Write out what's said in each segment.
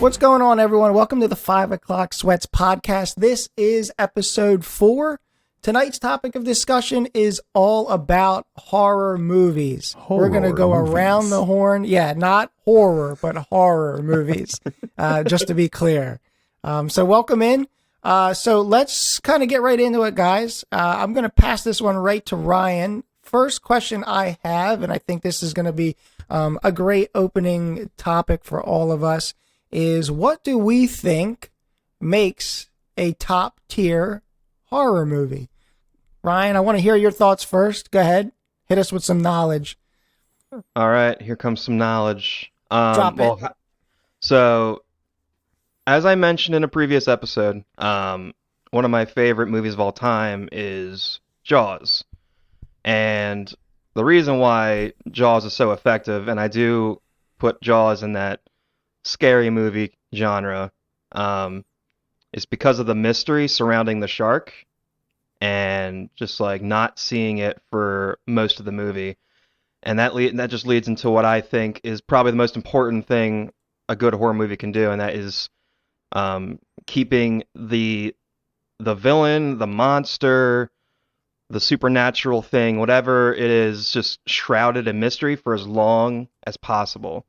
What's going on, everyone? Welcome to the 5 O'Clock Sweats podcast. This is episode 4. Tonight's topic of discussion is all about horror movies. We're going to go around the horn. Yeah, not horror, but horror movies, just to be clear. So welcome in. So let's kind of get right into it, guys. I'm going to pass this one right to Ryan. First question I have, and I think this is going to be a great opening topic for all of us, is what do we think makes a top tier horror movie? Ryan, I want to hear your thoughts first. Go ahead. Hit us with some knowledge. All right, here comes some knowledge. Drop it. So, as I mentioned in a previous episode, one of my favorite movies of all time is Jaws. And the reason why Jaws is so effective, and I do put Jaws in that scary movie genre, is because of the mystery surrounding the shark and just like not seeing it for most of the movie. And that just leads into what I think is probably the most important thing a good horror movie can do, and that is keeping the villain, the monster, the supernatural thing, whatever it is, just shrouded in mystery for as long as possible,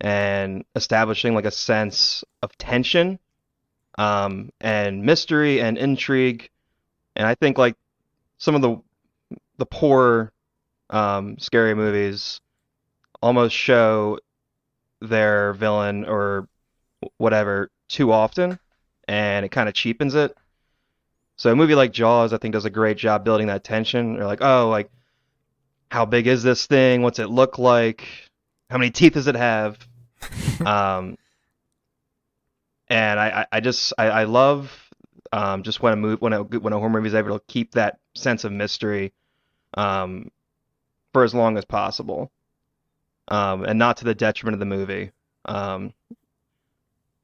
and establishing like a sense of tension, and mystery and intrigue. And I think like some of the poor scary movies almost show their villain or whatever too often, and it kind of cheapens it. So a movie like Jaws, I think, does a great job building that tension. You're like, oh, like, how big is this thing? What's it look like? How many teeth does it have? And I love just when a horror movie is able to keep that sense of mystery for as long as possible, and not to the detriment of the movie.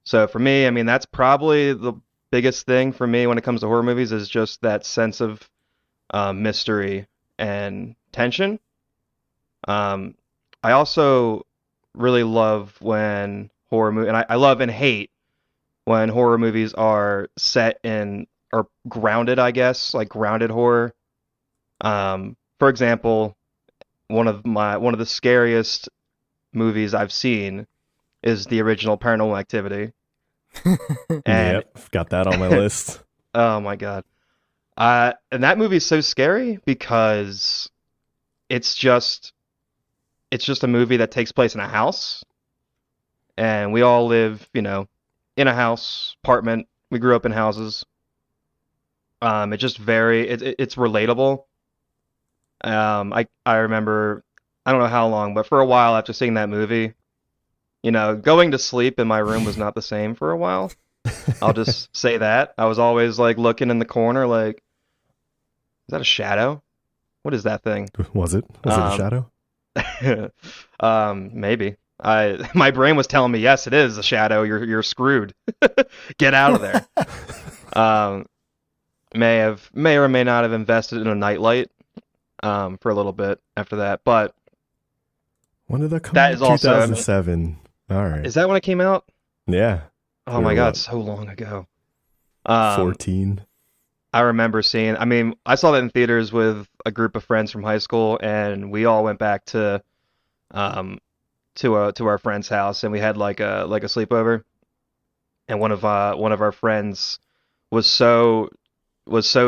So for me, I mean, that's probably the biggest thing for me when it comes to horror movies, is just that sense of mystery and tension. I also really love when and I love and hate when horror movies are set in, or grounded, I guess, like grounded horror. For example, one of the scariest movies I've seen is the original Paranormal Activity. And yep, got that on my list. Oh my God. And that movie is so scary because it's just a movie that takes place in a house, and we all live, in a house, apartment. We grew up in houses. It's just it's relatable. I remember, I don't know how long, but for a while after seeing that movie, going to sleep in my room was not the same for a while. I'll just say that. I was always like looking in the corner like, is that a shadow? What is that thing? Was it a shadow? Maybe. My brain was telling me, yes, it is a shadow. You're screwed. Get out of there. May or may not have invested in a nightlight for a little bit after that, but when did that come out? 2007. All right. Is that when it came out? Yeah. Oh my God, so long ago. 14. I remember seeing, I saw that in theaters with a group of friends from high school, and we all went back to our friend's house, and we had like a sleepover. And one of our friends was so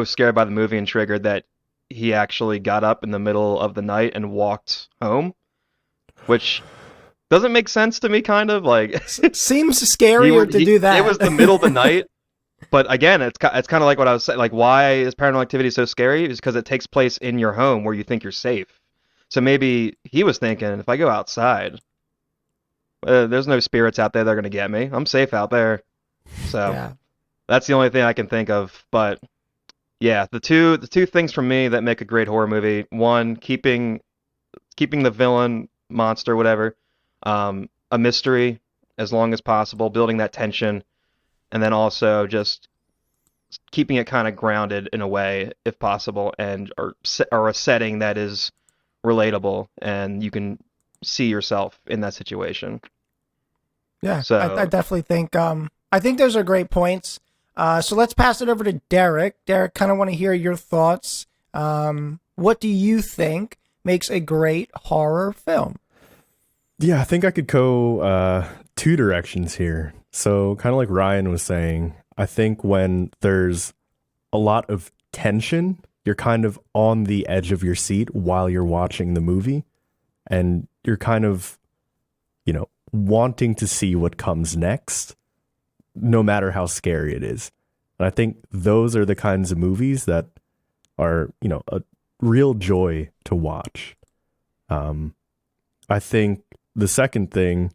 scared by the movie and triggered that he actually got up in the middle of the night and walked home, which doesn't make sense to me, kind of like seems scarier to do that. It was the middle of the night, but again, it's kind of like what I was saying. Like, why is Paranormal Activity so scary? Is because it takes place in your home where you think you're safe. So maybe he was thinking, if I go outside, there's no spirits out there that are gonna get me. I'm safe out there. So yeah. That's the only thing I can think of. But yeah, the two things for me that make a great horror movie: one, keeping the villain, monster, whatever, a mystery as long as possible, building that tension, and then also just keeping it kind of grounded in a way, if possible, or a setting that is relatable and you can see yourself in that situation. Yeah, So I definitely think I think those are great points. So let's pass it over to Derick. Derick, kind of want to hear your thoughts. What do you think makes a great horror film? Yeah, I think I could go two directions here. So kind of like Ryan was saying, I think when there's a lot of tension, you're kind of on the edge of your seat while you're watching the movie, and you're kind of, wanting to see what comes next, no matter how scary it is. And I think those are the kinds of movies that are, a real joy to watch. I think the second thing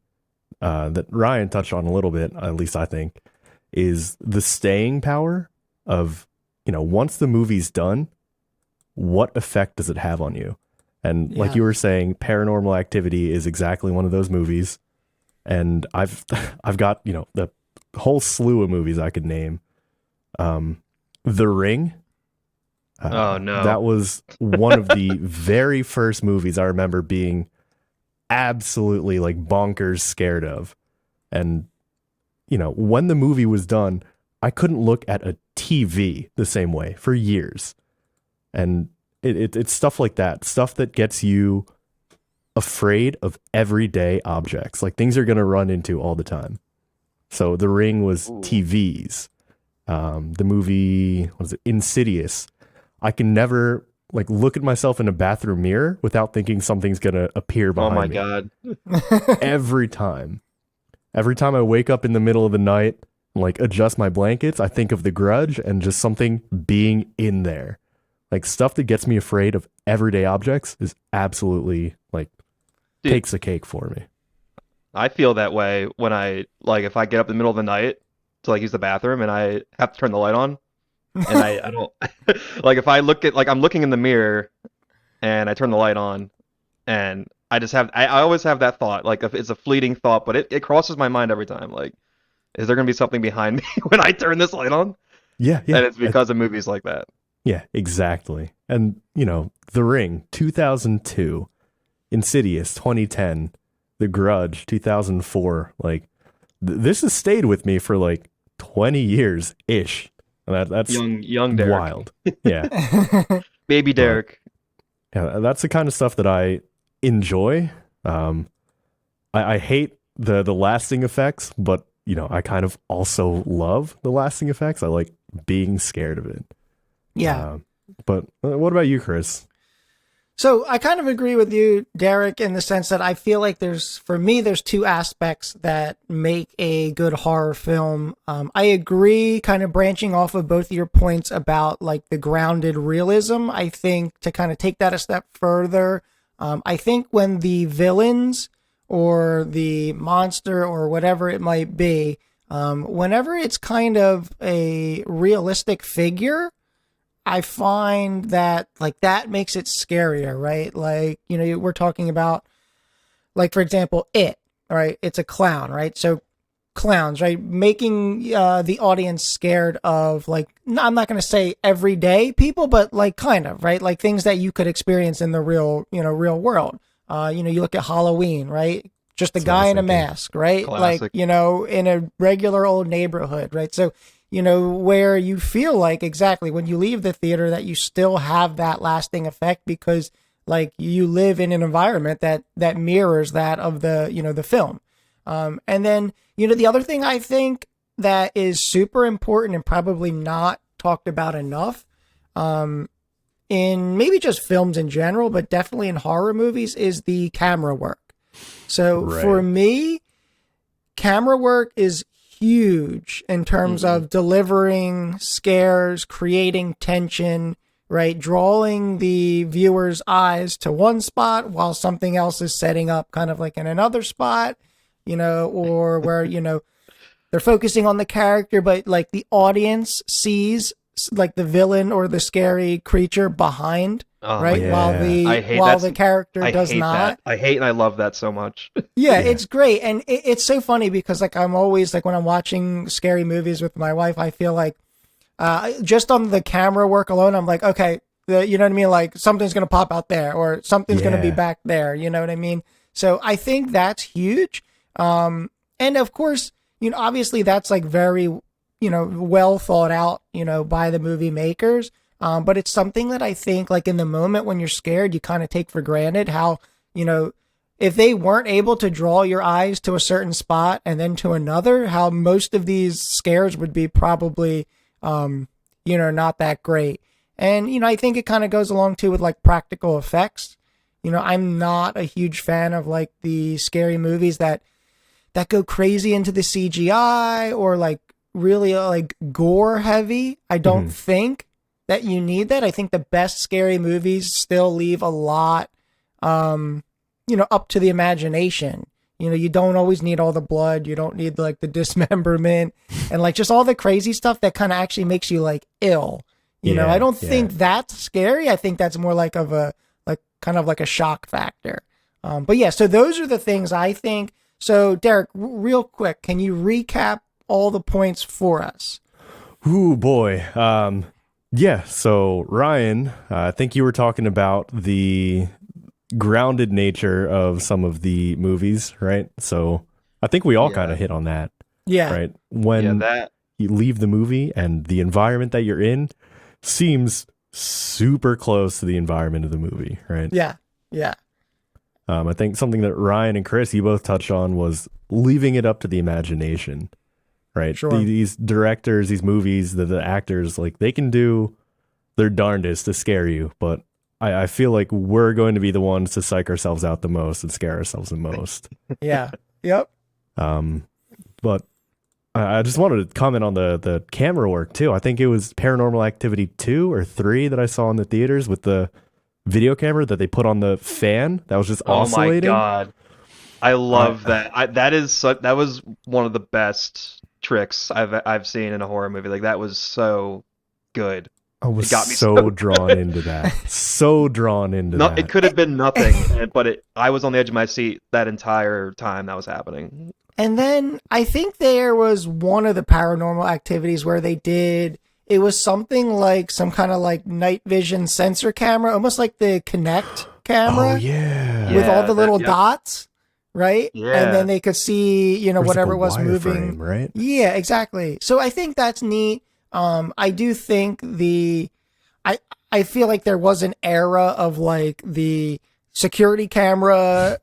that Ryan touched on a little bit, at least I think, is the staying power of, once the movie's done, what effect does it have on you? And like you were saying, Paranormal Activity is exactly one of those movies. And I've got, the whole slew of movies I could name. The Ring. oh no. That was one of the very first movies I remember being absolutely like bonkers scared of. And, when the movie was done, I couldn't look at a TV the same way for years. And it's stuff like that, stuff that gets you afraid of everyday objects, like things you're going to run into all the time. So The Ring was TVs. The movie, what was it, Insidious. I can never look at myself in a bathroom mirror without thinking something's going to appear behind me. Oh my God. Every time I wake up in the middle of the night, adjust my blankets, I think of The Grudge and just something being in there. Stuff that gets me afraid of everyday objects is absolutely takes a cake for me. I feel that way when if I get up in the middle of the night to use the bathroom and I have to turn the light on, and I don't if I look at I'm looking in the mirror and I turn the light on, and I always have that thought, if it's a fleeting thought, but it crosses my mind every time, is there gonna be something behind me when I turn this light on? Yeah. And it's because of movies like that. Yeah, exactly. And The Ring 2002, Insidious 2010, The Grudge 2004, this has stayed with me for 20 years ish. And that's young Derick. Wild. Yeah. Baby Derick. Yeah, that's the kind of stuff that I enjoy. I hate the lasting effects, but I kind of also love the lasting effects. I like being scared of it. Yeah. But what about you, Chris? So I kind of agree with you, Derick, in the sense that I feel like there's two aspects that make a good horror film. I agree, kind of branching off of both of your points about the grounded realism. I think to kind of take that a step further, I think when the villains or the monster or whatever it might be, whenever it's kind of a realistic figure, I find that that makes it scarier, right? We're talking about for example, right? It's a clown, right? So clowns, right? Making the audience scared of I'm not going to say everyday people, but kind of, right? Things that you could experience in the real world. You look at Halloween, right? Just a guy in a mask, right? Classic. In a regular old neighborhood, right? So where you feel exactly when you leave the theater that you still have that lasting effect because you live in an environment that mirrors that of the, the film. And then, the other thing I think that is super important and probably not talked about enough, in maybe just films in general, but definitely in horror movies is the camera work. So for me, camera work is huge in terms of delivering scares, creating tension, right? Drawing the viewer's eyes to one spot while something else is setting up kind of in another spot, or where, they're focusing on the character, but the audience sees the villain or the scary creature behind, right? Yeah. While the character does not. I hate and I love that so much. Yeah, it's great. And it's so funny because I'm always when I'm watching scary movies with my wife, I feel just on the camera work alone, I'm okay, you know what I mean? Something's going to pop out there or something's going to be back there. You know what I mean? So I think that's huge. And And of course, obviously that's like very, well thought out, by the movie makers. But it's something that I think like in the moment when you're scared, you kind of take for granted how, if they weren't able to draw your eyes to a certain spot and then to another, how most of these scares would be probably, not that great. And, I think it kind of goes along too with like practical effects. I'm not a huge fan of like the scary movies that go crazy into the CGI or like really like gore heavy. I don't think that you need that. I think the best scary movies still leave a lot, up to the imagination. You don't always need all the blood. You don't need like the dismemberment and like just all the crazy stuff that kind of actually makes you like ill. I don't think that's scary. I think that's more like kind of like a shock factor. But yeah, so those are the things I think. So Derick, real quick, can you recap all the points for us? Ooh, boy. Yeah. So Ryan, I think you were talking about the grounded nature of some of the movies, right? So I think we all kind of hit on that. Yeah. Right. When you leave the movie and the environment that you're in seems super close to the environment of the movie, right? Yeah. Yeah. I think something that Ryan and Chris, you both touched on, was leaving it up to the imagination, right? Sure. These directors, these movies, the actors, like they can do their darndest to scare you, but I feel like we're going to be the ones to psych ourselves out the most and scare ourselves the most. Yeah. Yep. But I just wanted to comment on the camera work too. I think it was Paranormal Activity 2 or 3 that I saw in the theaters with the video camera that they put on the fan that was just oscillating. Oh my god, I love that. That was one of the best tricks I've seen in a horror movie. Like that was so good. I was so drawn into that. So drawn into that. It could have been nothing, but I was on the edge of my seat that entire time that was happening. And then I think there was one of the Paranormal Activities where it was something like some kind of like night vision sensor camera, almost like the Kinect camera. Oh, yeah. With all the little dots, right? Yeah. And then they could see, whatever like was moving. Frame, right? Yeah, exactly. So I think that's neat. I do think I feel like there was an era of like the security camera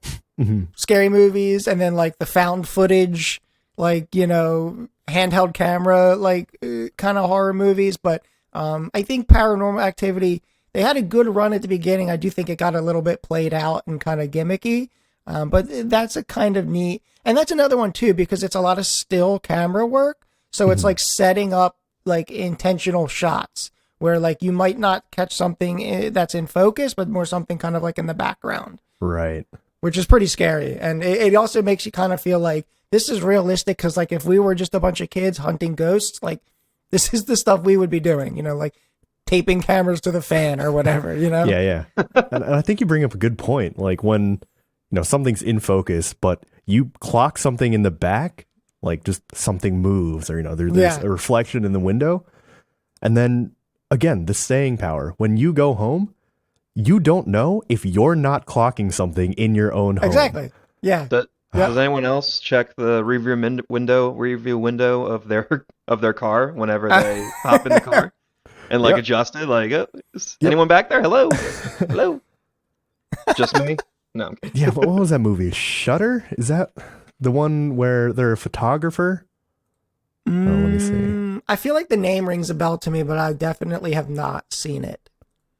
scary movies and then like the found footage, like, handheld camera, like kind of horror movies. But I think Paranormal Activity, they had a good run at the beginning. I do think it got a little bit played out and kind of gimmicky. But that's a kind of neat. And that's another one too, because it's a lot of still camera work. So it's like setting up like intentional shots where like you might not catch something that's in focus, but more something kind of like in the background. Right. Which is pretty scary. And it also makes you kind of feel like this is realistic. Cause like if we were just a bunch of kids hunting ghosts, like this is the stuff we would be doing, like taping cameras to the fan or whatever, Yeah. Yeah. And I think you bring up a good point. Like when, something's in focus, but you clock something in the back, like just something moves or, there's a reflection in the window. And then again, the staying power, when you go home, you don't know if you're not clocking something in your own home. Exactly. Yeah. Does anyone else check the review window of their car whenever they hop in the car and like adjust it? Like, is anyone back there? Hello, hello. Just me? No. I'm kidding. Yeah. But what was that movie? Shutter? Is that the one where they're a photographer? Oh, let me see. I feel like the name rings a bell to me, but I definitely have not seen it.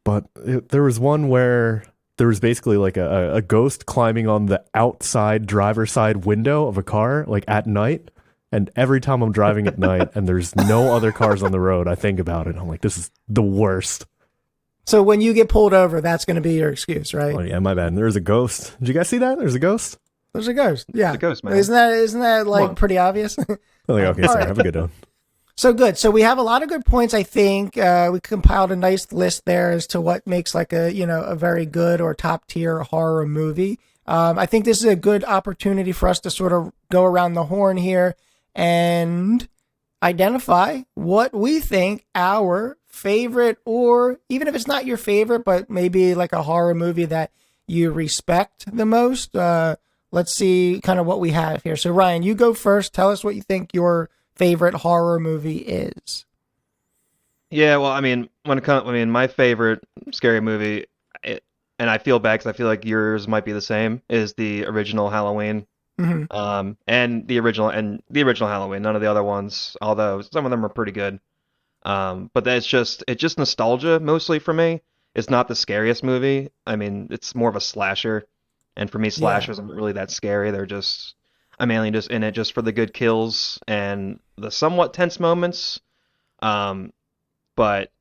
But there was one where there was basically like a ghost climbing on the outside driver's side window of a car, like at night. And every time I'm driving at night and there's no other cars on the road, I think about it. I'm like, this is the worst. So when you get pulled over, that's going to be your excuse, right? Oh, yeah, my bad. There's a ghost. Did you guys see that? There's a ghost. There's a ghost. Yeah. There's a ghost, man. Isn't that like pretty obvious? Okay, sorry. Have a good one. So good. So we have a lot of good points. I think we compiled a nice list there as to what makes like a very good or top tier horror movie. I think this is a good opportunity for us to sort of go around the horn here and identify what we think our favorite, or even if it's not your favorite, but maybe like a horror movie that you respect the most. let's see kind of what we have here. So Ryan, you go first. Tell us what you think your favorite horror movie is. Yeah, well, I mean, my favorite scary movie, and I feel bad because I feel like yours might be the same, is the original Halloween. Mm-hmm. And the original Halloween, none of the other ones, although some of them are pretty good. But it's just nostalgia mostly for me. It's not the scariest movie. I mean, it's more of a slasher, and for me, Yeah. slashers aren't really that scary. I'm mainly just in it just for the good kills and the somewhat tense moments. Um, but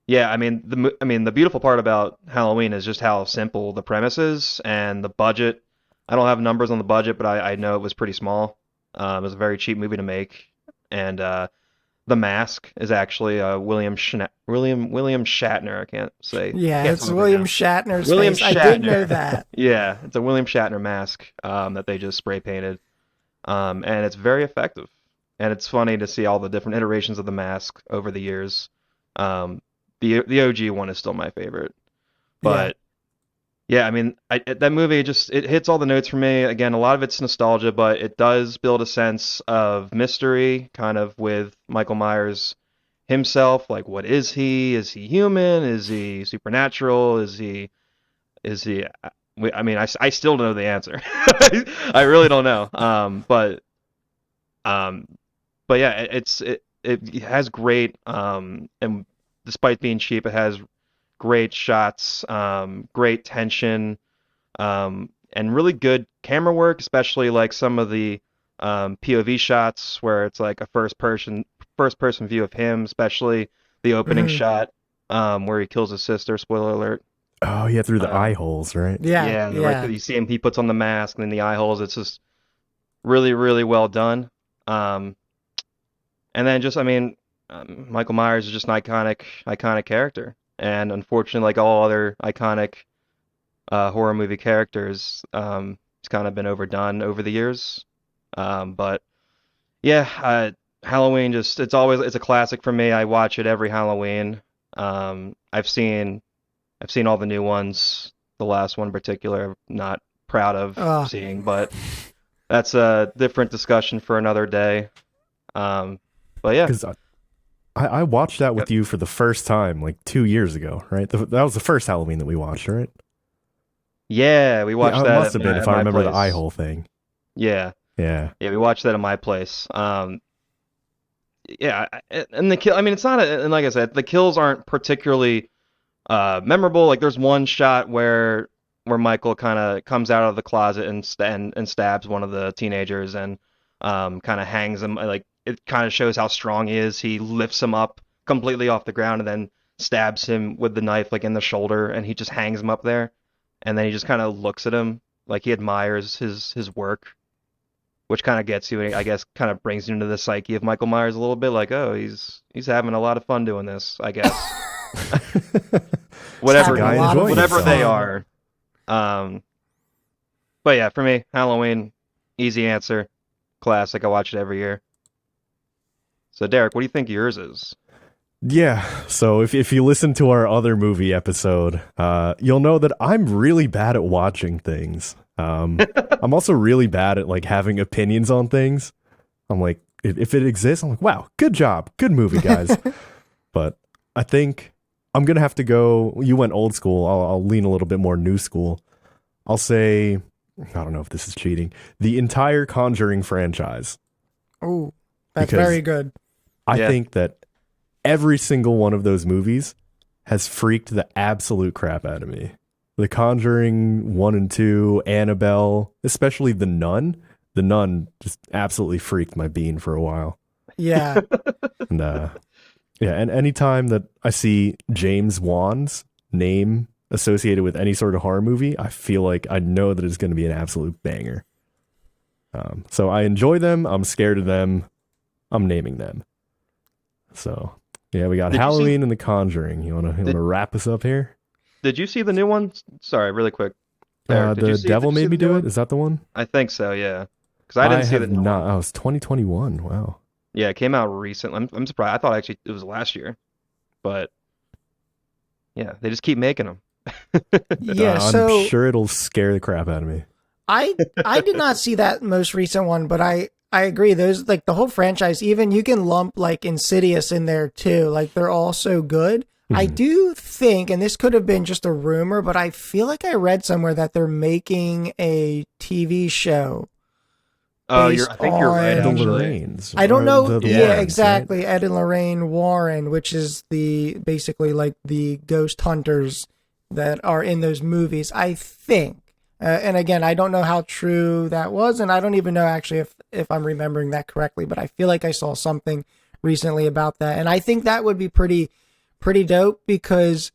yeah, I mean, the beautiful part about Halloween is just how simple the premise is and the budget. I don't have numbers on the budget, but I know it was pretty small. It was a very cheap movie to make, and the Mask is actually William Shatner. I can't say. Yeah, Can't it's talk right William now. Shatner's William face. I did Shatner. know that. Yeah, it's a William Shatner mask that they just spray painted, and it's very effective. And it's funny to see all the different iterations of the mask over the years. Um, the OG one is still my favorite, Yeah. but yeah, I mean, that movie it hits all the notes for me. Again, a lot of it's nostalgia, but it does build a sense of mystery, kind of with Michael Myers himself. Like, what is he? Is he human? Is he supernatural? Is he? I mean, I still don't know the answer. I really don't know. Um, but yeah, it has great and despite being cheap, it has great shots, great tension, and really good camera work, especially like some of the POV shots where it's like a first person view of him, especially the opening Mhm. shot where he kills his sister. Spoiler alert. Oh yeah, through the eye Um, holes, right? Yeah. yeah, right. Yeah. You see him. He puts on the mask and then the eye holes. It's just really, really well done. Um, and then just, I mean, Michael Myers is just an iconic character. And unfortunately, like all other iconic horror movie characters, it's kind of been overdone over the years. But yeah, Halloween it's a classic for me. I watch it every Halloween. I've seen all the new ones. The last one in particular, I'm not proud of Uh, seeing, but that's a different discussion for another day. Um, but yeah, Because I watched that yep. with you for the first time like 2 years ago, right? That was the first Halloween that we watched, right? Yeah, we watched Yeah, it that must have been if at I my remember the eye place. hole thing. Yeah, Yeah. yeah, we watched that at my place. Yeah, and the kill. I mean, it's not and like I said, the kills aren't particularly memorable. Like there's one shot where Michael kind of comes out of the closet and stabs one of the teenagers and kind of hangs him. Like it kind of shows how strong he is. He lifts him up completely off the ground and then stabs him with the knife like in the shoulder, and he just hangs him up there. And then he just kind of looks at him like he admires his work, which kind of gets you, I guess, kind of brings you into the psyche of Michael Myers a little bit. Like, oh, he's having a lot of fun doing this, I guess. he's Whatever having a Guy lot of enjoying whatever they himself. fun. are. But yeah, for me, Halloween, easy answer, classic. I watch it every year. So Derek, what do you think yours is? Yeah. So if you listen to our other movie episode, you'll know that I'm really bad at watching things. I'm also really bad at like having opinions on things. I'm like, if it exists, I'm like, wow, good job, good movie, guys. But I think I'm gonna have to go. You went old school. I'll lean a little bit more new school. I'll say, I don't know if this is cheating. The entire Conjuring franchise. Oh, that's Because very good. I Yeah. think that every single one of those movies has freaked the absolute crap out of me. The Conjuring 1 and 2, Annabelle, especially The Nun. The Nun just absolutely freaked my bean for a while. Yeah. And yeah, and anytime that I see James Wan's name associated with any sort of horror movie, I feel like I know that it's going to be an absolute banger. So I enjoy them. I'm scared of them. I'm naming them. So yeah, we got Did you see Halloween and The Conjuring. You wanna did, wrap us up here? did you see the new one? Sorry, really quick. Derek, The Devil did you see Made Me the new Do It. one? Is that the one? I think so, yeah. Because I I didn't see the have new not. one. Oh, it's 2021. Wow. Yeah, it came out recently. I'm surprised. I thought actually it was last year, but yeah, they just keep making them. Yeah. I'm So sure it'll scare the crap out of me. I did not see that most recent one, but I agree. Those, like, the whole franchise, even you can lump like Insidious in there too. Like, they're all so good. I do think, and this could have been just a rumor, but I feel like I read somewhere that they're making a TV show. Oh, I think you're right, The actually. Lorraines. I don't know. The Yeah, Warrens, exactly. right? Ed and Lorraine Warren, which is basically like the ghost hunters that are in those movies, I think. And again, I don't know how true that was, and I don't even know actually if I'm remembering that correctly, but I feel like I saw something recently about that. And I think that would be pretty dope, because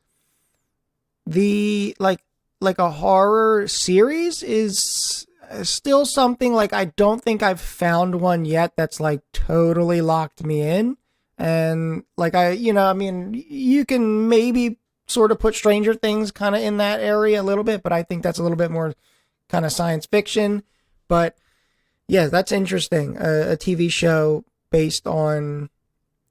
the like a horror series is still something, like, I don't think I've found one yet that's like totally locked me in. And like, I mean, you can maybe sort of put Stranger Things kind of in that area a little bit, but I think that's a little bit more kind of science fiction. But yeah, that's interesting. A TV show based on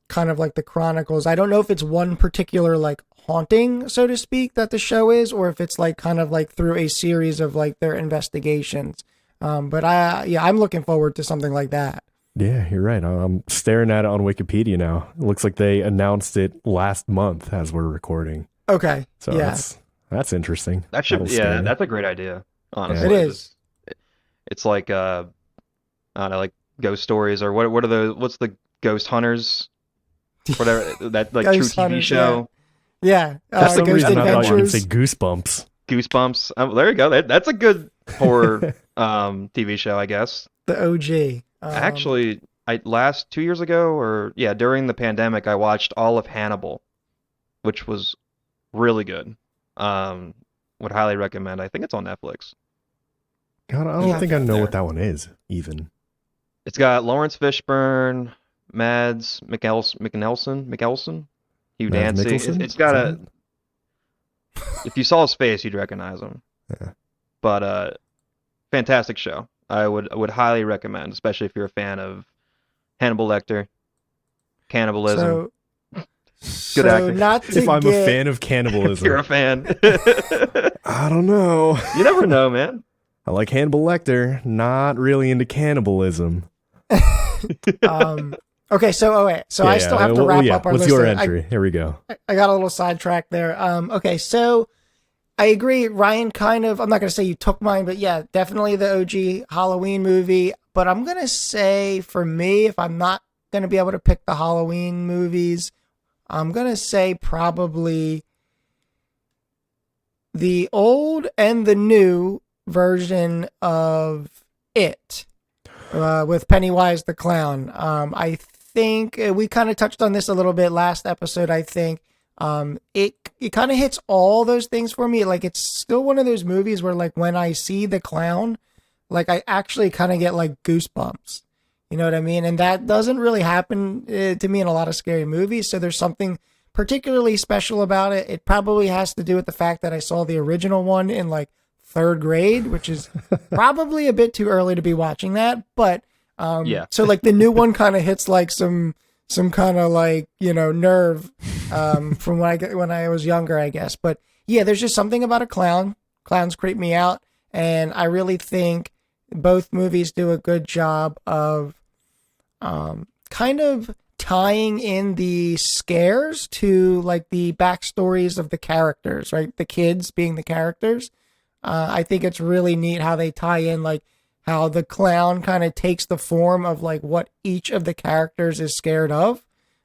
kind of like the chronicles. I don't know if it's one particular like haunting, so to speak, that the show is, or if it's like kind of like through a series of like their investigations. But I'm looking forward to something like that. Yeah, you're right. I'm staring at it on Wikipedia now. It looks like they announced it last month as we're recording. Okay. So yeah. that's interesting. That should, That'll scare you. that's a great idea. Honestly, It is. It's like I don't know, like ghost stories, or what are what's the ghost hunters? Whatever, that like true Ghost TV Hunters, show. Yeah. For some Ghost reason, I thought you were going to Adventures. say Goosebumps. Goosebumps. Oh, there you go. That's a good horror TV show, I guess. The OG. Actually, last 2 years ago, or yeah, during the pandemic, I watched all of Hannibal, which was really good. Would highly recommend. I think it's on Netflix. God, I don't think I know what that one is, even. It's got Lawrence Fishburne, Mads Mikkelsen, Hugh Mads Dancy. Mikkelsen? It's got Is if you saw his face, you'd recognize him. Yeah. But fantastic show. I would highly recommend, especially if you're a fan of Hannibal Lecter, cannibalism. So acting. not to If I'm get, a fan of cannibalism, You're a fan. I don't know. You never know, man. I like Hannibal Lecter, not really into cannibalism. Okay, so I still have to wrap up our What's list. your entry? Here we go. I got a little sidetracked there. Okay, so I agree, Ryan, kind of, I'm not going to say you took mine, but yeah, definitely the OG Halloween movie. But I'm going to say, for me, if I'm not going to be able to pick the Halloween movies, I'm going to say probably the old and the new version of It, with Pennywise the Clown. I think we kind of touched on this a little bit last episode, I think. It kind of hits all those things for me. Like, it's still one of those movies where, like, when I see the clown, like, I actually kind of get like goosebumps. You know what I mean? And that doesn't really happen to me in a lot of scary movies. So there's something particularly special about it. It probably has to do with the fact that I saw the original one in like third grade, which is probably a bit too early to be watching that. But Yeah. so like the new one kind of hits like some kind of like, you know, nerve from when I was younger, I guess. But yeah, there's just something about a clown. Clowns creep me out, and I really think both movies do a good job of kind of tying in the scares to like the backstories of the characters, right? The kids being the characters. I think it's really neat how they tie in like how the clown kind of takes the form of like what each of the characters is scared of.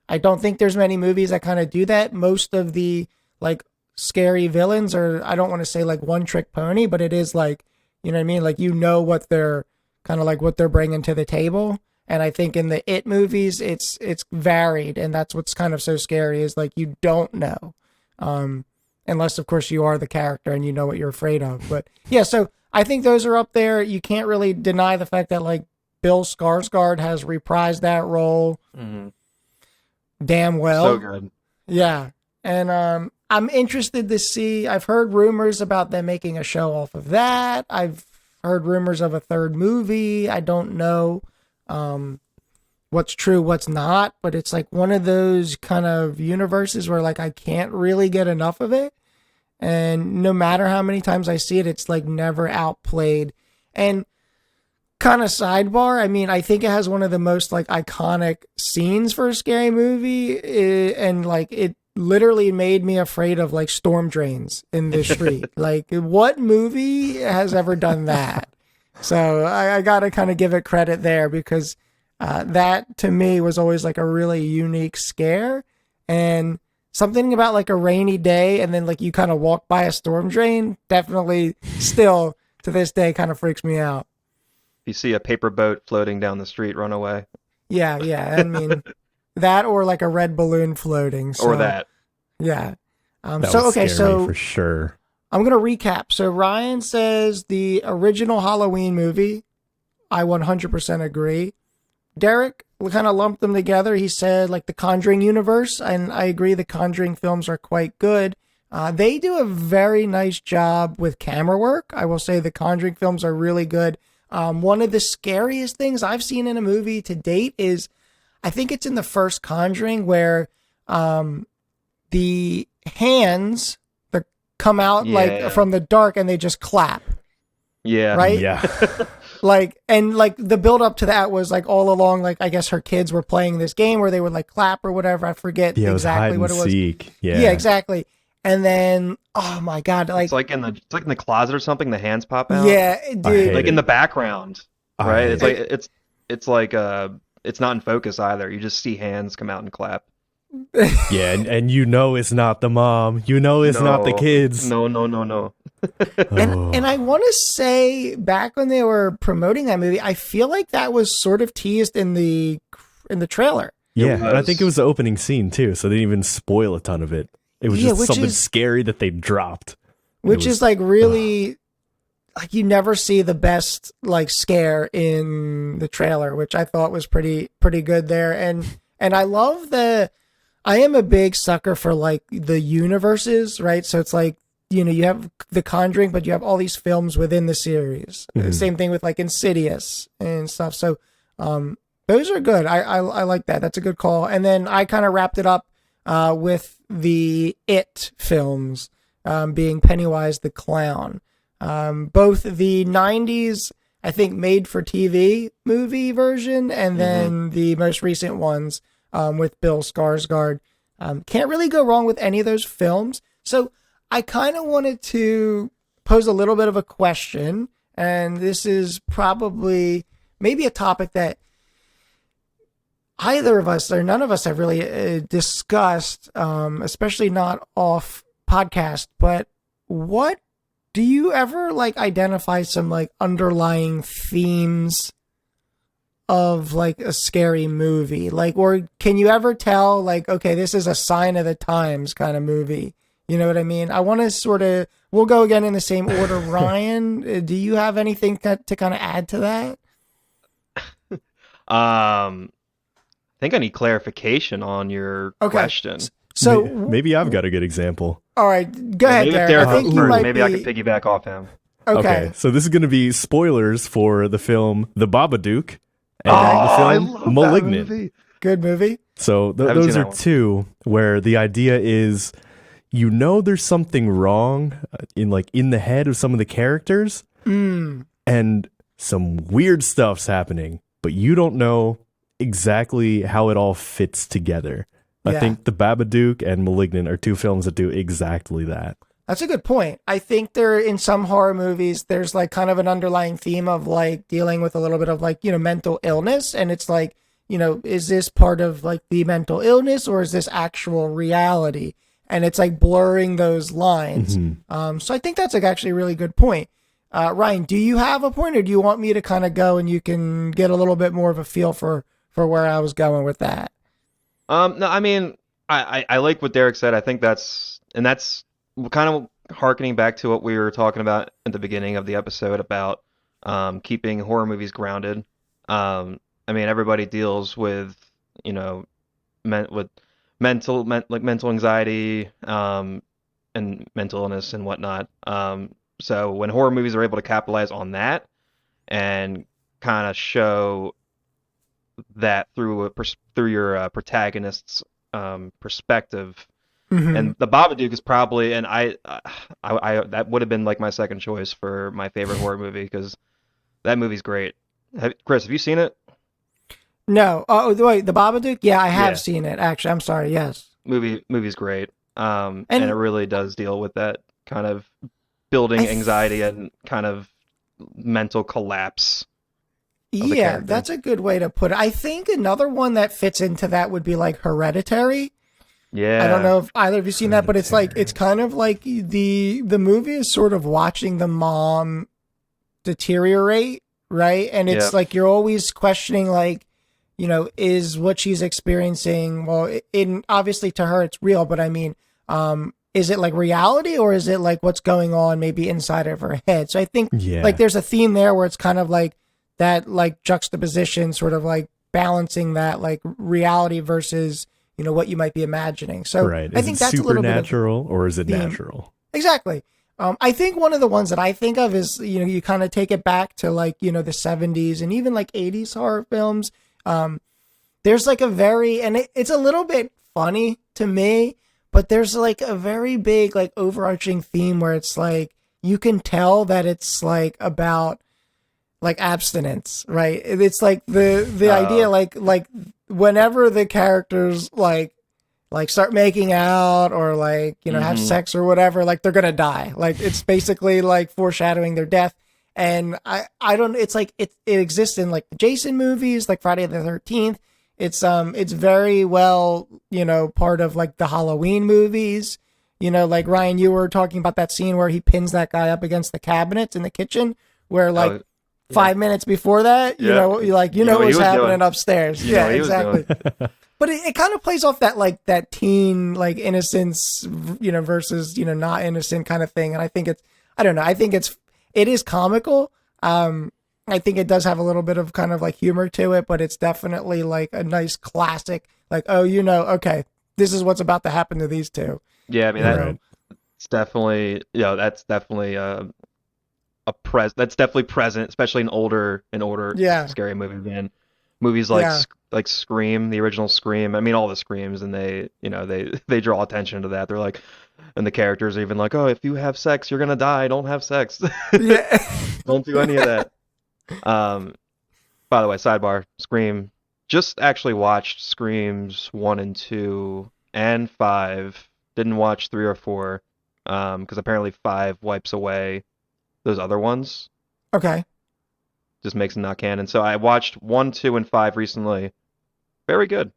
I don't think there's many movies that kind of do that. Most of the like scary villains are, I don't want to say like one trick pony, but it is like, you know what I mean? Like, you know what they're kind of like what they're bringing to the table. And I think in the It movies, it's varied. And that's what's kind of so scary is like, you don't know. Unless of course you are the character and you know what you're afraid of. But yeah, so I think those are up there. You can't really deny the fact that like Bill Skarsgård has reprised that role damn well. So good. Yeah. And I'm interested to see, I've heard rumors about them making a show off of that. I've heard rumors of a third movie. I don't know what's true, what's not, but it's like one of those kind of universes where like I can't really get enough of it. And no matter how many times I see it, it's like never outplayed. And kind of sidebar, I mean, I think it has one of the most like iconic scenes for a scary movie, and like it literally made me afraid of like storm drains in the street. Like, what movie has ever done that? So I got to kind of give it credit there, because that to me was always like a really unique scare. And something about like a rainy day and then like you kind of walk by a storm drain definitely still to this day kind of freaks me out. If you see a paper boat floating down the street, run away. Yeah. I mean, that or like a red balloon floating. So, or that. Yeah. That So, was okay, scary so for sure. I'm going to recap. So Ryan says the original Halloween movie. I 100% agree. Derick, we kind of lumped them together. He said like the Conjuring universe, and I agree the Conjuring films are quite good. They do a very nice job with camera work. I will say the Conjuring films are really good. One of the scariest things I've seen in a movie to date is, I think it's in the first Conjuring, where the hands that come out like from the dark and they just clap. Yeah. Right? Yeah. Like, and like the build up to that was like all along, like I guess her kids were playing this game where they would like clap or whatever. I forget exactly what it was. Seek. Yeah, exactly. And then, oh my God, like it's like in the closet or something. The hands pop out. Yeah, dude. Like in the background, right? It's like like it's not in focus either. You just see hands come out and clap. yeah, and you know it's not the mom. You know it's not the kids. No. And I want to say, back when they were promoting that movie, I feel like that was sort of teased in the trailer. Yeah, and I think it was the opening scene too, so they didn't even spoil a ton of it. It was just something scary that they dropped. Which is like really, like you never see the best like scare in the trailer, which I thought was pretty good there. And I love I am a big sucker for like the universes, right? So it's like, you know, you have The Conjuring, but you have all these films within the series. Mm-hmm. Same thing with like Insidious and stuff. So those are good. I like that. That's a good call. And then I kind of wrapped it up with the It films, being Pennywise the Clown. Both the 90s, I think, made for TV movie version, and then the most recent ones with Bill Skarsgård. Can't really go wrong with any of those films. So I kind of wanted to pose a little bit of a question, and this is probably maybe a topic that either of us or none of us have really discussed, especially not off podcast, but what do you ever like identify some like underlying themes of like a scary movie? Like, or can you ever tell like, okay, this is a sign of the times kind of movie? You know what I mean? I want to sort of, we'll go again in the same order. Ryan, do you have anything to kind of add to that? I think I need clarification on your question. So maybe I've got a good example. All right, go ahead, Derek. I think you might maybe I can piggyback off him. Okay. So this is going to be spoilers for the film The Babadook and the I film love Malignant. that movie. Good movie. So those are two where the idea is, you know, there's something wrong in the head of some of the characters, and some weird stuff's happening, but you don't know exactly how it all fits together. I think The Babadook and Malignant are two films that do exactly that. That's a good point. I think there, in some horror movies, there's like kind of an underlying theme of like dealing with a little bit of like, you know, mental illness. And it's like, you know, is this part of like the mental illness or is this actual reality? And it's like blurring those lines. So I think that's like actually a really good point. Ryan, do you have a point, or do you want me to kind of go and you can get a little bit more of a feel for where I was going with that? No, I mean, I like what Derick said. I think that's kind of harkening back to what we were talking about at the beginning of the episode about keeping horror movies grounded. I mean, everybody deals with, you know, mental anxiety and mental illness and whatnot. So when horror movies are able to capitalize on that and kind of show that through your protagonist's perspective, and The Babadook is probably, and I that would have been like my second choice for my favorite horror movie, because That movie's great. Chris, have you seen it? No. Oh, wait, the Babadook? Yeah, I have Yeah. seen it, actually. I'm sorry, yes. Movie's great. And And it really does deal with that kind of building I anxiety and kind of mental collapse of the yeah, character. that's a good way to put it. I think another one that fits into that would be like Hereditary. Yeah. I don't know if either of you seen that, but it's like Hereditary. it's kind of like the movie is sort of watching the mom deteriorate, right? And it's Yep. like you're always questioning, like, is what she's experiencing, well, in obviously to her it's real, but I mean, is it like reality, or is it like what's going on maybe inside of her head? So I think Yeah. like there's a theme there where it's kind of like that, like juxtaposition, sort of like balancing that like reality versus what you might be imagining. So Right. I Is think it that's a little bit of supernatural or is it theme. natural? Exactly. I think one of the ones that I think of is, you kind of take it back to like, the 70s and even like 80s horror films. There's like a very, and it's a little bit funny to me, but there's like a very big, like overarching theme where it's like, you can tell that it's like about like abstinence, right? It's like the idea, like whenever the characters like start making out or like have Mhm. sex or whatever, like they're gonna die. Like it's basically like foreshadowing their death. And I don't, it's like it exists in like the Jason movies, like Friday the 13th. It's very well part of like the Halloween movies. Like Ryan, you were talking about that scene where he pins that guy up against the cabinets in the kitchen, where like Oh, 5 minutes before that, Yeah. what You know what was he was happening doing. upstairs. You know Yeah, what he was exactly. doing. But it kind of plays off that like that teen like innocence, versus not innocent kind of thing. And I think I don't know. I think it is comical. I think it does have a little bit of kind of like humor to it, but it's definitely like a nice classic. Like, oh, okay, this is what's about to happen to these two. Yeah, I mean Right. that's definitely that's definitely that's definitely present, especially in older Yeah. scary movies. Man, movies like Yeah. like Scream, the original Scream. I mean, all the Screams, and they draw attention to that. They're like, and the characters are even like, oh, if you have sex, you're gonna die. Don't have sex. Yeah. Don't do any of that. By the way, sidebar, Scream. Just actually watched Screams 1 and 2 and 5. Didn't watch 3 or 4, because apparently 5 wipes away those other ones. Okay. Just makes them not canon. So I watched 1, 2, and 5 recently. Very good.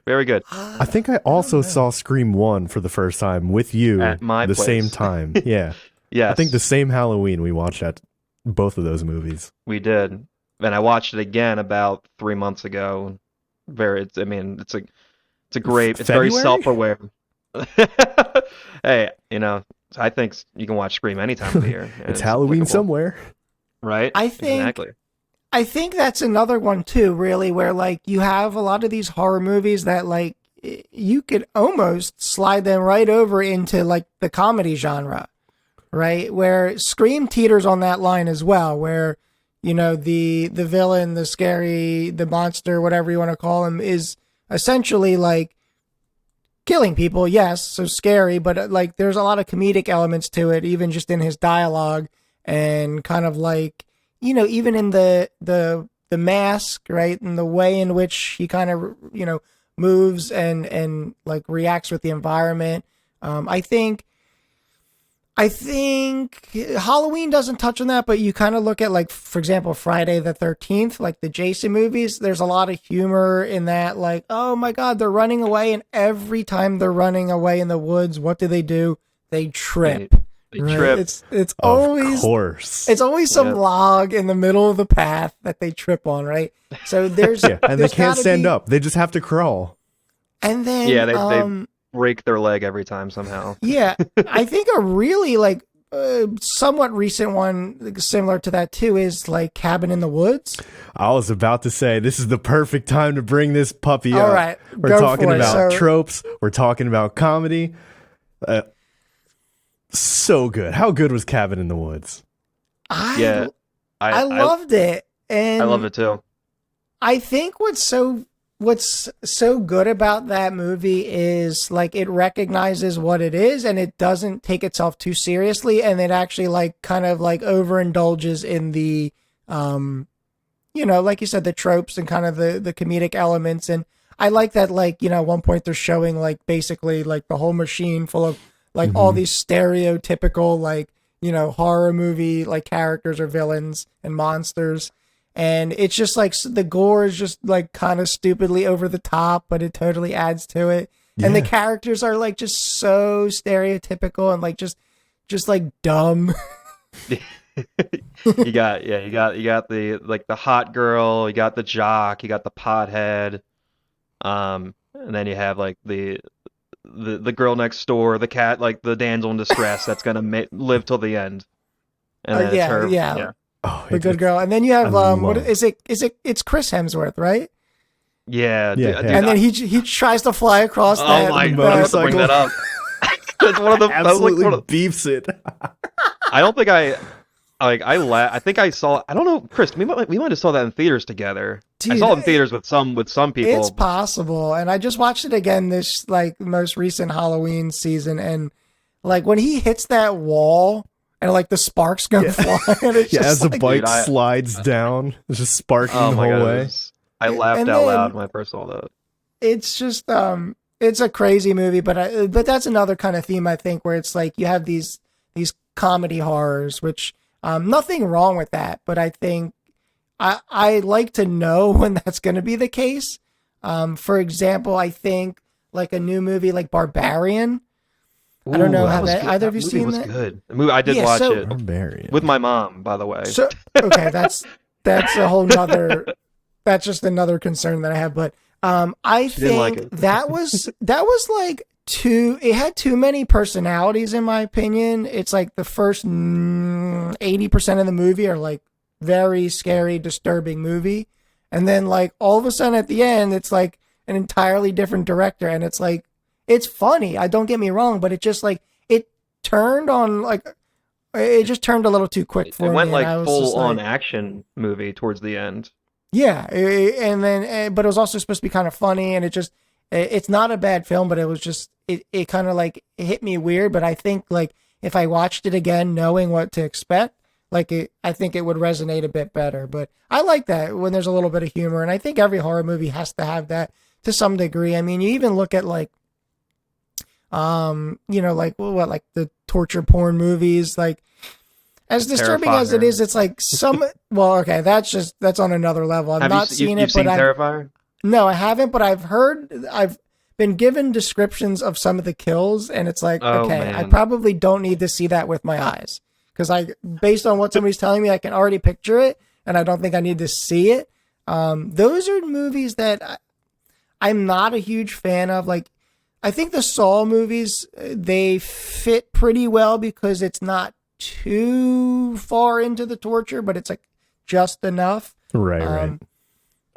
Very good. I think I also know. saw Scream 1 for the first time with you At my the place. same time. Yeah. Yes, I think the same Halloween we watched at both of those movies. we did. And I watched it again about 3 months ago. It's a great, it's very February? self-aware. Hey, I think you can watch Scream any time of the year. and It's Halloween applicable, somewhere. right? I think- Exactly. I think that's another one too, really, where like you have a lot of these horror movies that like you could almost slide them right over into like the comedy genre, right? Where Scream teeters on that line as well, where the villain, the scary, the monster, whatever you want to call him, is essentially like killing people. Yes, so scary, but like there's a lot of comedic elements to it, even just in his dialogue and kind of like. Even in the mask, right, and the way in which he kind of, moves and like reacts with the environment. I think Halloween doesn't touch on that, but you kind of look at like, for example, Friday the 13th, like the Jason movies. There's a lot of humor in that, like, oh my God, they're running away, and every time they're running away in the woods, what do? They trip. They Right? trip. It's Of always course. it's always some Yep. log in the middle of the path that they trip on, right? So there's Yeah, and they there's can't gotta stand be- up. They just have to crawl. And then Yeah, they break their leg every time somehow. yeah, I think a really like somewhat recent one similar to that too is like Cabin in the Woods. I was about to say this is the perfect time to bring this puppy All up. right, We're go talking for it. about So- tropes. We're talking about comedy. So good. How good was Cabin in the Woods? Yeah, I loved it, and I love it too. I think what's so good about that movie is like it recognizes what it is and it doesn't take itself too seriously, and it actually like kind of like overindulges in the Like you said, the tropes and kind of the comedic elements. And I like that, like, at one point they're showing like basically like the whole machine full of like all these stereotypical, like, horror movie like characters or villains and monsters. And it's just like the gore is just like kind of stupidly over the top, but it totally adds to it. Yeah. And the characters are like just so stereotypical and like just like dumb. you got the like the hot girl, you got the jock, you got the pothead, and then you have like the girl next door, the cat, like the damsel in distress that's gonna live till the end. And then it's her. Yeah. Oh, the good girl, and then you have what is it? It's Chris Hemsworth, right? Yeah. Dude, and then he tries to fly across that. Oh my god! I have to bring that up. It's one of the absolutely beefs it. I don't think I think I saw. I don't know, Chris. We might have saw that in theaters together. Dude, I saw it in theaters with some people. It's possible, and I just watched it again this like most recent Halloween season, and like when he hits that wall. And like the sparks go flying. It's just as the like, bike slides down, it's just sparking the whole way. I laughed out loud when I first saw that. It's just it's a crazy movie, but that's another kind of theme I think where it's like you have these comedy horrors, which nothing wrong with that, but I think I like to know when that's going to be the case. For example, I think like a new movie like Barbarian. I don't know how either of you seen that. Good. I did watch it Barbarian. with my mom, by the way. So okay, that's a whole nother. That's just another concern that I have. But I think that was like it had too many personalities in my opinion. It's like the first 80% of the movie are like very scary, disturbing movie, and then like all of a sudden at the end, it's like an entirely different director, and it's like. It's funny. I don't get me wrong, but it just like it turned a little too quick for me. It went like full on action movie towards the end. Yeah, and then but it was also supposed to be kind of funny, and it's not a bad film, but it was just it kind of like it hit me weird. But I think like if I watched it again, knowing what to expect, I think it would resonate a bit better. But I like that when there's a little bit of humor, and I think every horror movie has to have that to some degree. I mean, you even look at like. Like like the torture porn movies, like as disturbing as it is, it's like that's on another level. I've not seen it, but Terrifier? No, I haven't, but I've been given descriptions of some of the kills, and it's like, man. I probably don't need to see that with my eyes. Because based on what somebody's telling me, I can already picture it, and I don't think I need to see it. Those are movies that I'm not a huge fan of, like, I think the Saw movies, they fit pretty well because it's not too far into the torture, but it's like just enough. Right.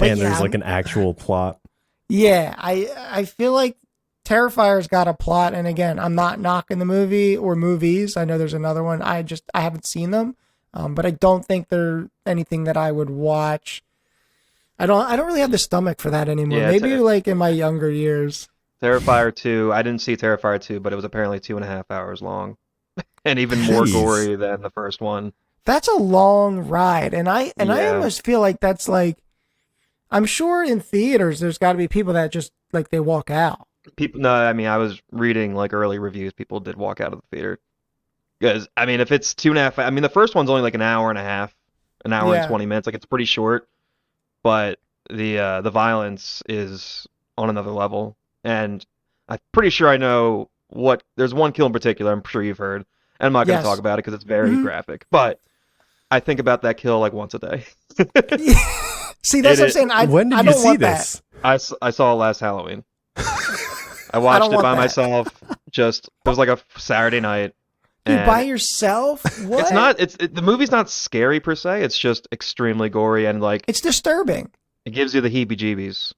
And there's like an actual plot. Yeah, I feel like Terrifier's got a plot, and again, I'm not knocking the movie or movies. I know there's another one. I haven't seen them, but I don't think they're anything that I would watch. I don't really have the stomach for that anymore. Yeah, maybe like in my younger years. Terrifier 2, I didn't see Terrifier 2, but it was apparently 2.5 hours long. And even more gory than the first one. That's a long ride. And I almost feel like that's like, I'm sure in theaters, there's got to be people that just like they walk out. No, I mean, I was reading like early reviews. People did walk out of the theater. Because, I mean, if it's 2.5, I mean, the first one's only like an hour and a half, an hour and 20 minutes. Like, it's pretty short. But the violence is on another level. And I'm pretty sure I know there's one kill in particular I'm sure you've heard. And I'm not going to talk about it because it's very graphic. But I think about that kill like once a day. See, that's what I'm saying. When did you see this? I saw it last Halloween. I watched it by myself. It was like a Saturday night. Dude, by yourself? What? It's not. The movie's not scary per se. It's just extremely gory and like. It's disturbing. It gives you the heebie-jeebies.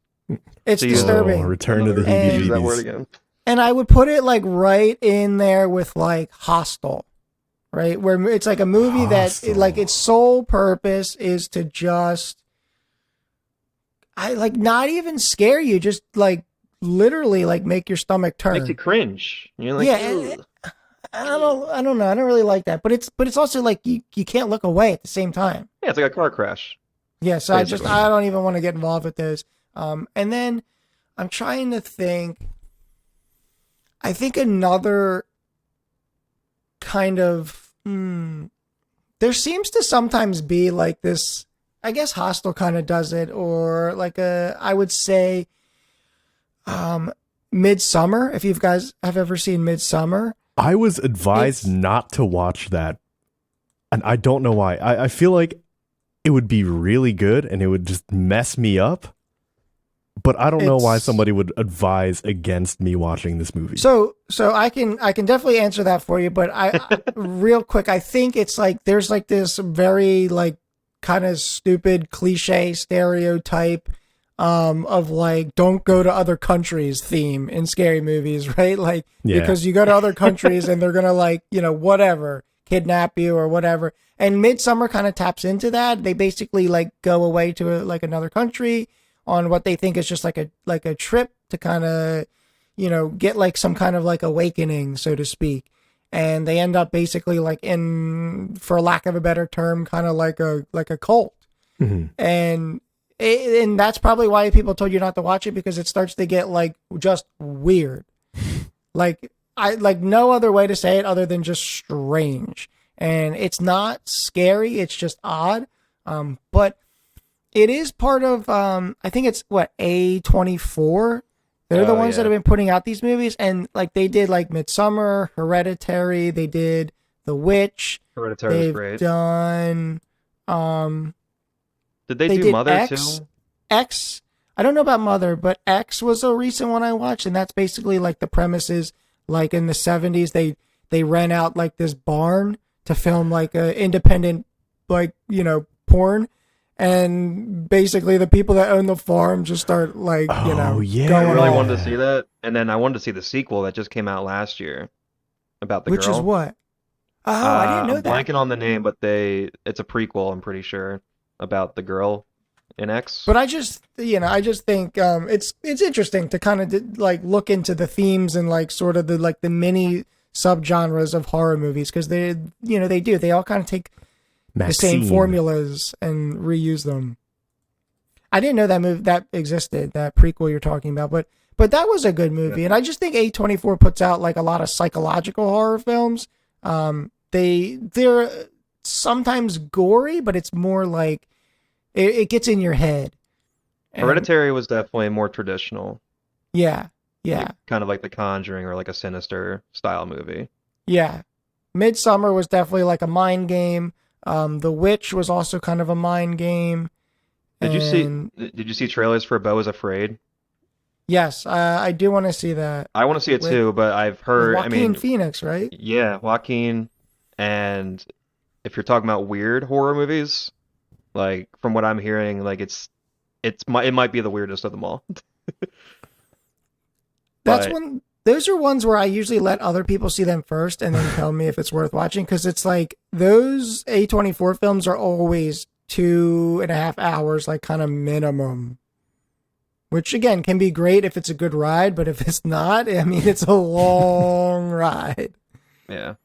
It's disturbing. Return to the heebie-jeebies. Use that word again. And I would put it like right in there with like Hostel, right? Where it's like a movie that like its sole purpose is to just, not even scare you, just like literally like make your stomach turn. Makes you cringe. You're like, I don't know. I don't really like that. But it's also like you can't look away at the same time. Yeah, it's like a car crash. Yeah, so Basically. I don't even want to get involved with those. And then I'm trying to think. I think another kind of there seems to sometimes be like this. I guess Hostel kind of does it, or like I would say, Midsummer. If you guys have ever seen Midsummer, I was advised not to watch that, and I don't know why. I feel like it would be really good and it would just mess me up. But I don't know why somebody would advise against me watching this movie. So I can definitely answer that for you, but I real quick, I think it's like there's like this very like kind of stupid cliche stereotype of like don't go to other countries theme in scary movies, right? Like because you go to other countries and they're gonna like, whatever, kidnap you or whatever. And Midsummer kind of taps into that. They basically like go away to like another country on what they think is just like a trip to kind of, get like some kind of like awakening, so to speak. And they end up basically like in, for lack of a better term, kind of like a cult. Mm-hmm. And that's probably why people told you not to watch it, because it starts to get like just weird. Like no other way to say it other than just strange. And it's not scary. It's just odd. But it is part of, I think it's A24. They're the ones that have been putting out these movies. And like they did like Midsummer, Hereditary. They did The Witch. Hereditary was great. They've done, did they do Mother X, too? X. I don't know about Mother, but X was a recent one I watched. And that's basically like the premise is like in the 70s, they rent out like this barn to film like a independent, like, porn. And basically the people that own the farm just start like, going I really off. wanted to see that. And then I wanted to see the sequel that just came out last year about the girl. Which is what? Oh, I didn't know I'm that. blanking on the name, but it's a prequel, I'm pretty sure, about the girl in X. But I just think it's interesting to kind of like look into the themes and like sort of the mini subgenres of horror movies, because they all kind of take the same formulas and reuse them. I didn't know that movie that existed, that prequel you're talking about, but that was a good movie. And I just think A24 puts out like a lot of psychological horror films. They're sometimes gory, but it's more like it gets in your head. Hereditary was definitely more traditional. Yeah. Like, kind of like The Conjuring or like a Sinister style movie. Yeah. Midsummer was definitely like a mind game. The Witch was also kind of a mind game. Did you see trailers for Beau is Afraid? Yes, I do want to see that. I want to see it too, but I've heard. Joaquin Phoenix, right? Yeah, Joaquin. And if you're talking about weird horror movies, like from what I'm hearing, like it might be the weirdest of them all. Those are ones where I usually let other people see them first and then tell me if it's worth watching, because it's like those A24 films are always 2.5 hours, like kind of minimum. Which again can be great if it's a good ride, but if it's not, I mean, it's a long ride. Yeah.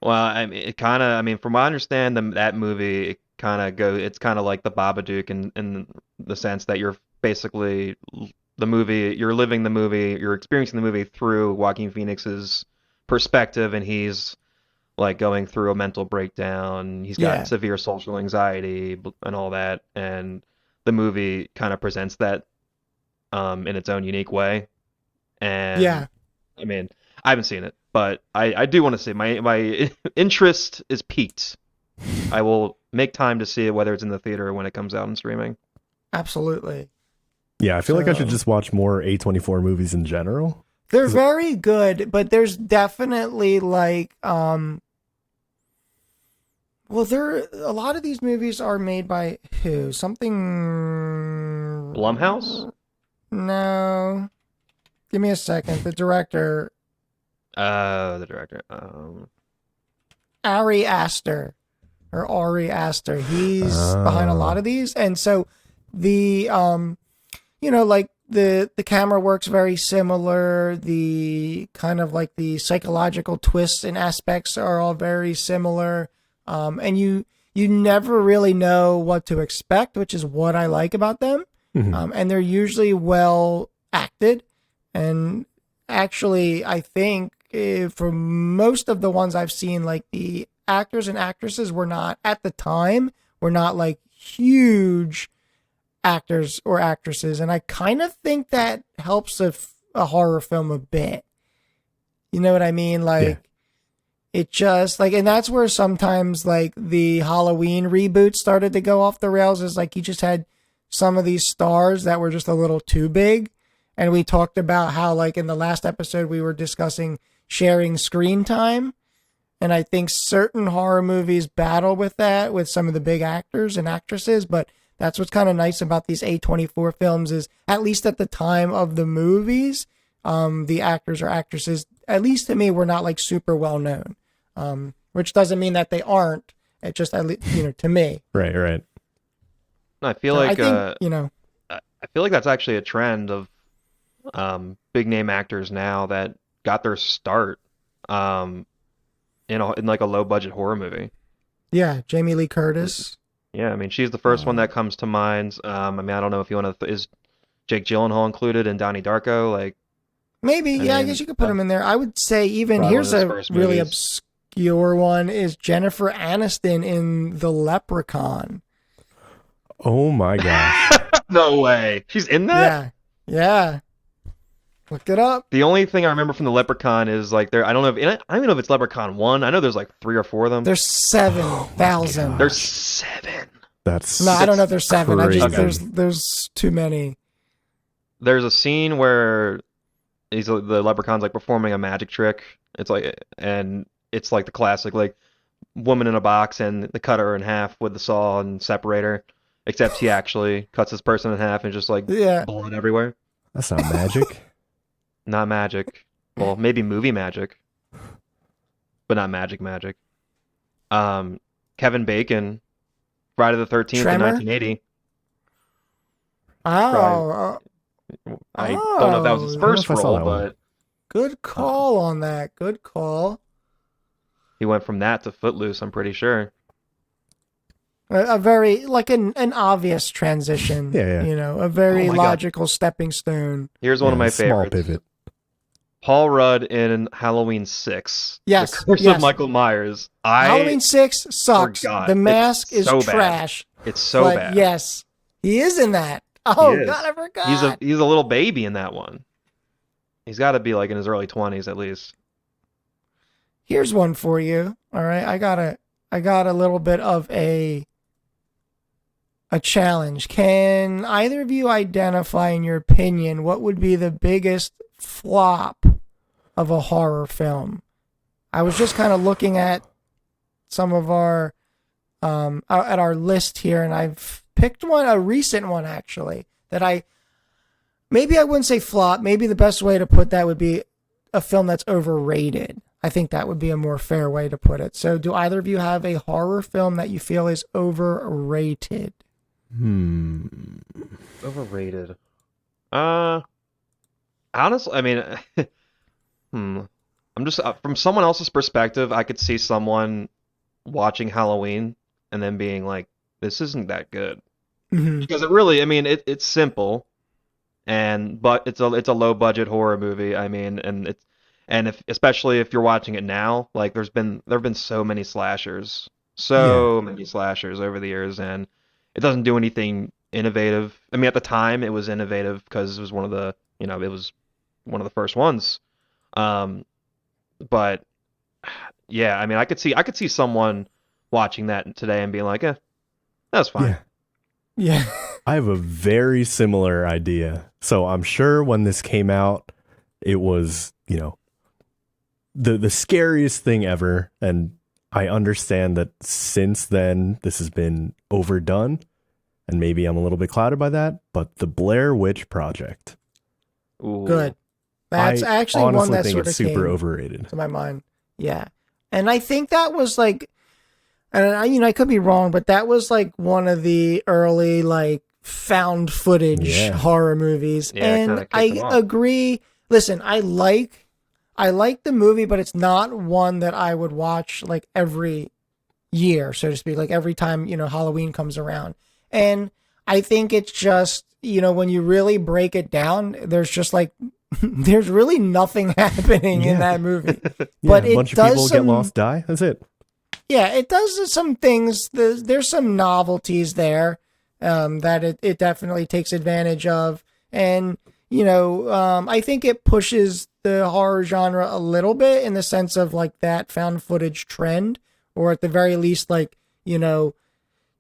Well, I mean, from what I understand, that movie, it's kind of like the Babadook in the sense that you're basically you're living the movie, you're experiencing the movie through Joaquin Phoenix's perspective, and he's like going through a mental breakdown. He's got severe social anxiety and all that, and the movie kind of presents that in its own unique way. And I mean, I haven't seen it, but I do want to see. My interest is piqued. I will make time to see it, whether it's in the theater or when it comes out and streaming. Absolutely. Yeah, I feel like I should just watch more A24 movies in general. They're very good, but there's definitely like a lot of these movies are made by who? Something Blumhouse? No. Give me a second. The director. Ari Aster. Or Ari Aster. He's behind a lot of these. And so the like the camera works very similar. The kind of like the psychological twists and aspects are all very similar. And you never really know what to expect, which is what I like about them. And they're usually well acted. And actually, I think for most of the ones I've seen, like the actors and actresses were not, at the time, were not like huge actors or actresses. And I kind of think that helps a horror film a bit. You know what I mean? Like, it just like, and that's where sometimes like the Halloween reboot started to go off the rails, is like you just had some of these stars that were just a little too big. And we talked about how, like, in the last episode, we were discussing sharing screen time. And I think certain horror movies battle with that with some of the big actors and actresses. But that's what's kind of nice about these A24 films is, at least at the time of the movies, the actors or actresses, at least to me, were not like super well known. Which doesn't mean that they aren't. It just, to me. Right. I feel like, I think, I feel like that's actually a trend of big name actors now that got their start in like a low budget horror movie. Yeah, Jamie Lee Curtis. Yeah, I mean, she's the first one that comes to mind. I mean, I don't know if you want to, is Jake Gyllenhaal included in Donnie Darko? Like, maybe, I guess you could put him in there. I would say even, here's a really obscure one, is Jennifer Aniston in The Leprechaun. Oh my gosh. No way. She's in that? Yeah. Look it up. The only thing I remember from The Leprechaun is like I don't even know if it's Leprechaun 1. I know there's like 3 or 4 of them. There's 7,000. There's 7. I don't know if there's 7. Crazy. There's too many. There's a scene where the leprechaun's like performing a magic trick. It's like the classic like woman in a box and they cut her in half with the saw and separate her. Except he actually cuts this person in half and just like blood everywhere. That's not magic. Not magic. Well, maybe movie magic, but not magic. Kevin Bacon, Friday the 13th in 1980. Oh. I don't know if that was his first role, but good call on that. Good call. He went from that to Footloose, I'm pretty sure. A very, like an obvious transition. Yeah. A very logical stepping stone. Here's one of my small favorites. pivot. Paul Rudd in Halloween 6. Yes. The Curse of Michael Myers. Halloween 6 sucks. Forgot. The mask is so trash. Bad. It's so bad. Yes. He is in that. Oh, God, I forgot. He's a little baby in that one. He's got to be like in his early 20s at least. Here's one for you. All right. I got a little bit of a challenge. Can either of you identify, in your opinion, what would be the biggest flop of a horror film? I was just kind of looking at some of our at our list here, and I've picked a recent one actually, that maybe I wouldn't say flop. Maybe the best way to put that would be a film that's overrated. I think that would be a more fair way to put it. So do either of you have a horror film that you feel is overrated? Overrated. Honestly, I mean, I'm just from someone else's perspective, I could see someone watching Halloween and then being like, "This isn't that good," because it really, I mean, it's simple, but it's a low budget horror movie. I mean, especially if you're watching it now, like there've been so many slashers over the years, and it doesn't do anything innovative. I mean, at the time it was innovative because it was one of the first ones. But yeah, I mean, I could see someone watching that today and being like, that's fine. Yeah. I have a very similar idea. So I'm sure when this came out, it was, the scariest thing ever. And I understand that since then, this has been overdone. And maybe I'm a little bit clouded by that. But the Blair Witch Project. Ooh. Good. That's actually one that sort of super overrated to my mind. Yeah. And I think that was like, and I could be wrong, but that was like one of the early like found footage horror movies. Yeah, and I agree. Listen, I like the movie, but it's not one that I would watch like every year, so to speak, like every time, Halloween comes around. And I think it's just, when you really break it down, there's just like, there's really nothing happening in that movie. But a bunch of people get lost, die. That's it. Yeah, it does some things. There's some novelties there that it definitely takes advantage of. And, I think it pushes the horror genre a little bit in the sense of like that found footage trend, or at the very least, like,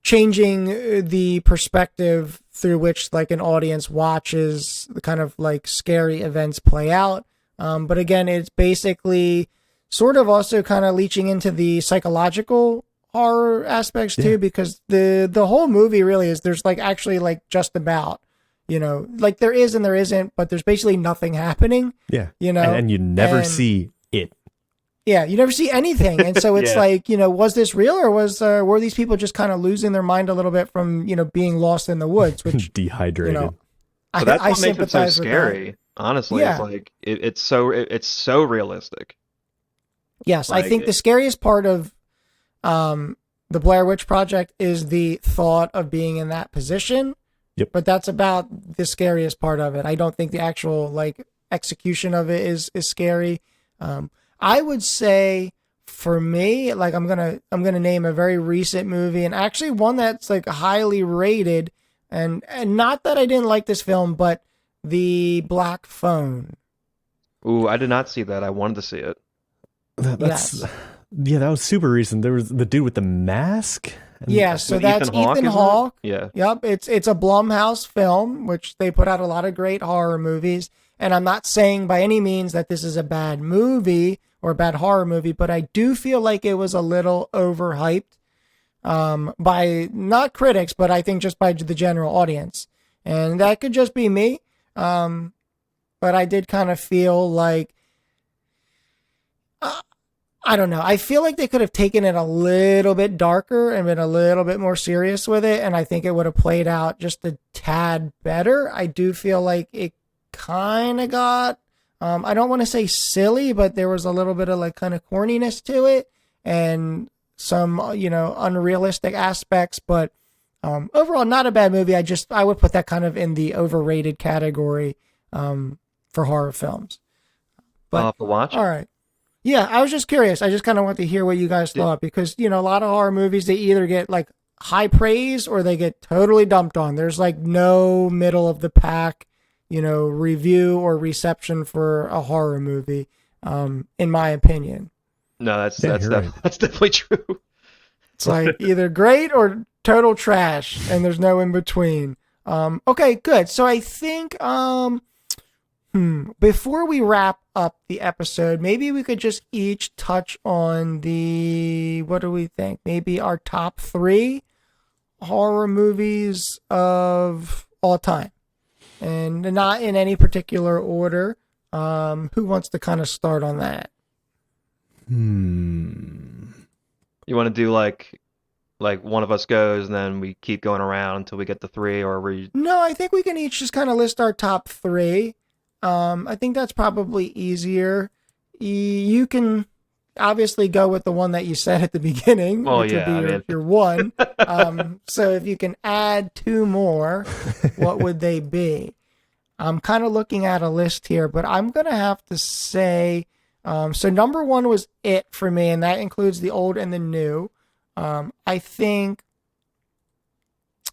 changing the perspective through which like an audience watches the kind of like scary events play out. But again, it's basically sort of also kind of leaching into the psychological horror aspects too, because the whole movie really is, there's like actually like just about, like there is and there isn't, but there's basically nothing happening. Yeah. And you never see it. Yeah, you never see anything. And so it's like, was this real, or were these people just kind of losing their mind a little bit from, being lost in the woods, which dehydrated. But that's what makes it so scary. Honestly, it's like it's so realistic. Yes, like, I think the scariest part of the Blair Witch Project is the thought of being in that position. Yep. But that's about the scariest part of it. I don't think the actual like execution of it is scary. I would say for me, like I'm gonna name a very recent movie, and actually one that's like highly rated, and not that I didn't like this film, but The Black Phone. Ooh, I did not see that. I wanted to see it. Yeah, that was super recent. There was the dude with the mask. So that's Ethan Hawke. Yeah. Yep. It's a Blumhouse film, which they put out a lot of great horror movies. And I'm not saying by any means that this is a bad movie or a bad horror movie, but I do feel like it was a little overhyped by not critics, but I think just by the general audience. And that could just be me. But I did kind of feel like, I don't know. I feel like they could have taken it a little bit darker and been a little bit more serious with it. And I think it would have played out just a tad better. I do feel like it kind of got, I don't want to say silly, but there was a little bit of like kind of corniness to it and some, unrealistic aspects, but overall not a bad movie. I would put that kind of in the overrated category for horror films. But I'll have to watch. All right. Yeah, I was just curious. I just kind of want to hear what you guys thought, because, a lot of horror movies, they either get like high praise or they get totally dumped on. There's like no middle of the pack, review or reception for a horror movie, in my opinion. No, that's definitely true. It's like either great or total trash, and there's no in between. Okay, good. So I think before we wrap up the episode, maybe we could just each touch on what do we think? Maybe our top 3 horror movies of all time, and not in any particular order. Who wants to kind of start on that? You want to do like one of us goes and then we keep going around until we get to 3, or No, I think we can each just kind of list our top 3. I think that's probably easier. You can obviously go with the one that you said at the beginning, which would be your one. So if you can add 2 more, what would they be? I'm kind of looking at a list here, but I'm going to have to say, so number 1 was It for me, and that includes the old and the new. I think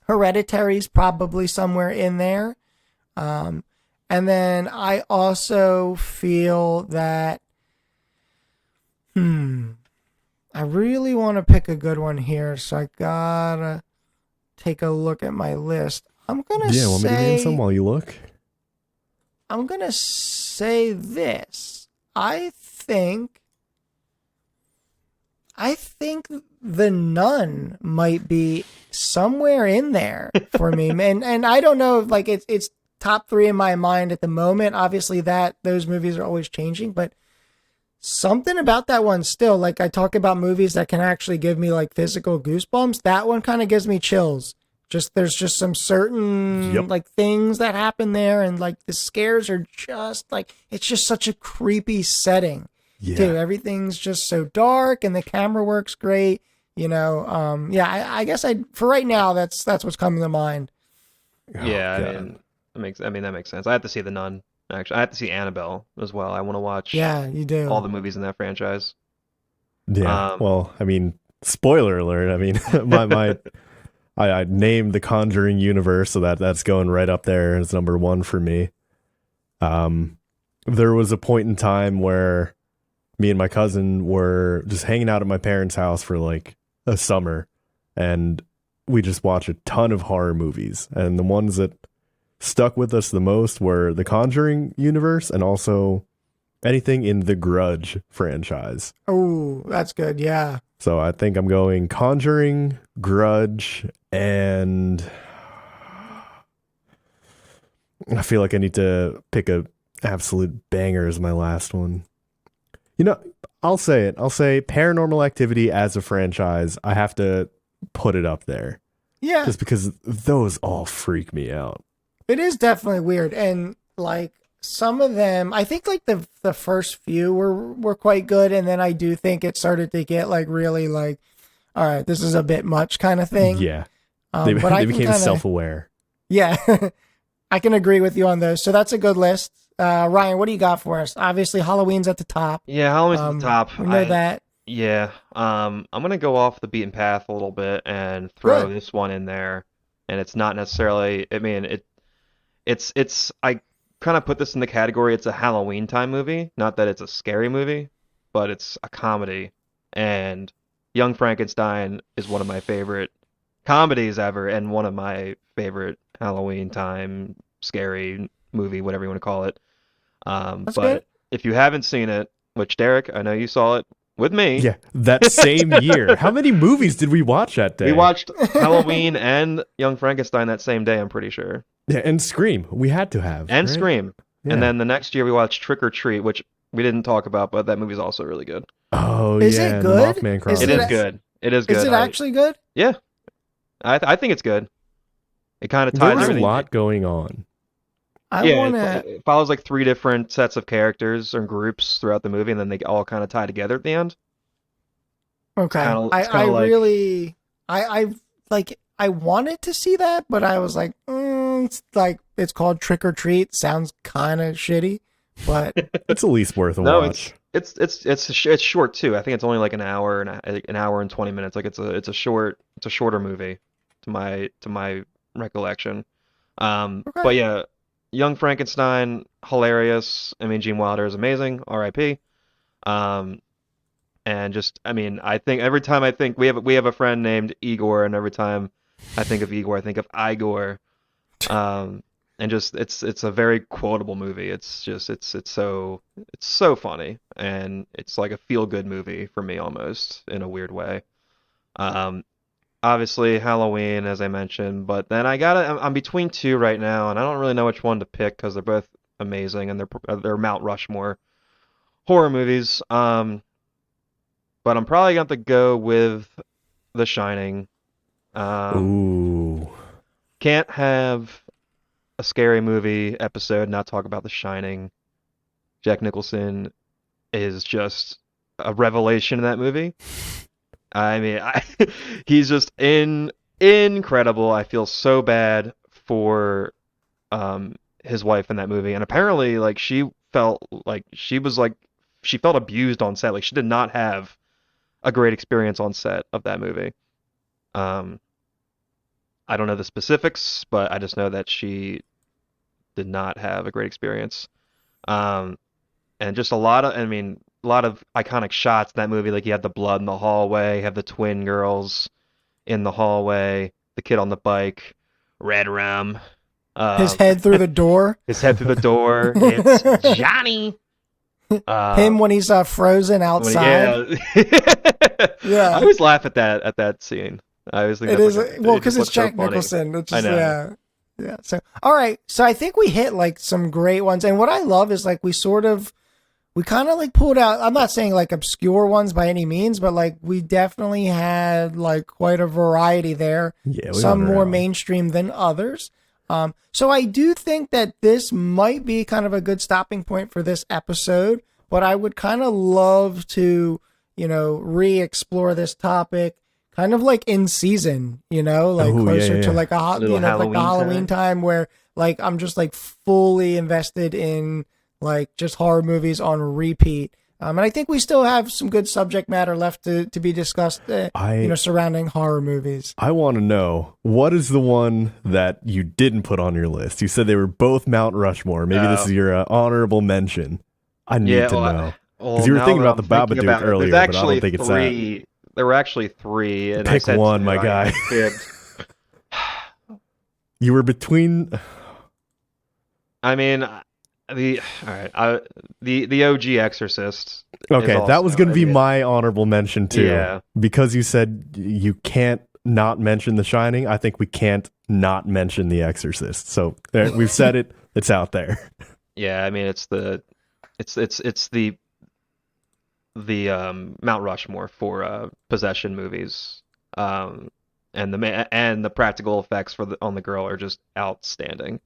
Hereditary is probably somewhere in there. And then I also feel that, I really want to pick a good one here, so I gotta take a look at my list. I'm gonna say. Want me to name some while you look? I'm gonna say this. I think The Nun might be somewhere in there for me, and I don't know if like it's top 3 in my mind at the moment. Obviously those movies are always changing, but something about that one still, like I talk about movies that can actually give me like physical goosebumps. That one kind of gives me chills There's just some certain like things that happen there, and like the scares are just like, it's just such a creepy setting. Yeah. Too. Everything's just so dark, and the camera works great. You know, I guess for right now, that's what's coming to mind. Yeah, God. that makes sense. I have to see The Nun. Actually, I have to see Annabelle as well. I want to watch Yeah, you do. all the movies in that franchise. Yeah. Well, I mean, spoiler alert. I mean, I named the Conjuring universe, so that's going right up there as number one for me. There was a point in time where me and my cousin were just hanging out at my parents' house for like a summer, and we just watched a ton of horror movies. And the ones that stuck with us the most were the Conjuring universe and also anything in the Grudge franchise. Oh, that's good. Yeah. So I think I'm going Conjuring, Grudge, and I feel like I need to pick a absolute banger as my last one. You know, I'll say it. I'll say Paranormal Activity as a franchise. I have to put it up there. Yeah. Just because those all freak me out. It is definitely weird. And like some of them, I think like the first few were quite good. And then I do think it started to get like really like, all right, this is a bit much kind of thing. Yeah. But they became self-aware. Yeah. I can agree with you on those. So that's a good list. Ryan, what do you got for us? Obviously, Halloween's at the top. Yeah, Halloween's at the top. We know that. Yeah. I'm gonna go off the beaten path a little bit and throw this one in there. And it's not necessarily. I mean, it's. I kind of put this in the category. It's a Halloween time movie. Not that it's a scary movie, but it's a comedy. And Young Frankenstein is one of my favorite comedies ever, and one of my favorite Halloween time scary movie, whatever you want to call it. But good. if you haven't seen it, which Derick, I know you saw it with me. Yeah, that same year. How many movies did we watch that day? We watched Halloween and Young Frankenstein that same day, I'm pretty sure. Yeah, and Scream. We had to have. And right? Scream. Yeah. And then the next year we watched Trick or Treat, which we didn't talk about, but that movie's also really good. Oh, Is yeah. it good? The Mothman Is It Chronicles. is good. It is good. Is it actually good? Yeah. I think it's good. It kind of There ties was a everything. lot going on. I want to. It follows like three different sets of characters and groups throughout the movie, and then they all kind of tie together at the end. Okay. It's I kinda like- really, I wanted to see that, but I was like, it's called Trick or Treat. Sounds kind of shitty, but It's at least worth a No, watch. it's short too. I think it's only like an hour and 20 minutes. Like it's a shorter movie to my recollection. But yeah, Young Frankenstein, hilarious. I mean, Gene Wilder is amazing. R.I.P. And just, I mean, I think every time I think we have a friend named Igor, and every time I think of Igor, I think of Igor. And just it's a very quotable movie. It's so funny, and it's like a feel good movie for me almost in a weird way. Obviously Halloween, as I mentioned, but then I'm between two right now, and I don't really know which one to pick because they're both amazing and they're Mount Rushmore horror movies. But I'm probably going to go with The Shining. Ooh. Can't have a scary movie episode not talk about The Shining. Jack Nicholson is just a revelation in that movie. I mean, he's just incredible. I feel so bad for his wife in that movie, and apparently, like she felt abused on set. Like she did not have a great experience on set of that movie. I don't know the specifics, but I just know that she did not have a great experience. And just a lot of iconic shots in that movie. Like you had the blood in the hallway, you have the twin girls in the hallway, the kid on the bike, red rum. his head through the door. His head through the door. It's Johnny. Him when he's frozen outside. Yeah. I always laugh at that scene. I always think It that's is well because it's looks so Jack funny. Nicholson. It's I just, know. yeah. So all right. So I think we hit like some great ones, and what I love is like we we kind of like pulled out, I'm not saying like obscure ones by any means, but like we definitely had like quite a variety there. Yeah, some more mainstream than others. So I do think that this might be kind of a good stopping point for this episode, but I would kind of love to, re-explore this topic kind of like in season, like closer to like like the Halloween time where like I'm just like fully invested in like just horror movies on repeat. And I think we still have some good subject matter left to be discussed, surrounding horror movies. I want to know, what is the one that you didn't put on your list? You said they were both Mount Rushmore. Maybe this is your honorable mention. I need to know. Because you were thinking about the Babadook earlier, but I don't think it's that. There were actually 3. And pick one, my guy. You were between... I mean... The OG Exorcist. Okay, that was going to be my honorable mention too. Yeah. Because you said you can't not mention The Shining, I think we can't not mention The Exorcist. So we've said it. It's out there. Yeah, I mean it's the Mount Rushmore for possession movies. And the practical effects on the girl are just outstanding.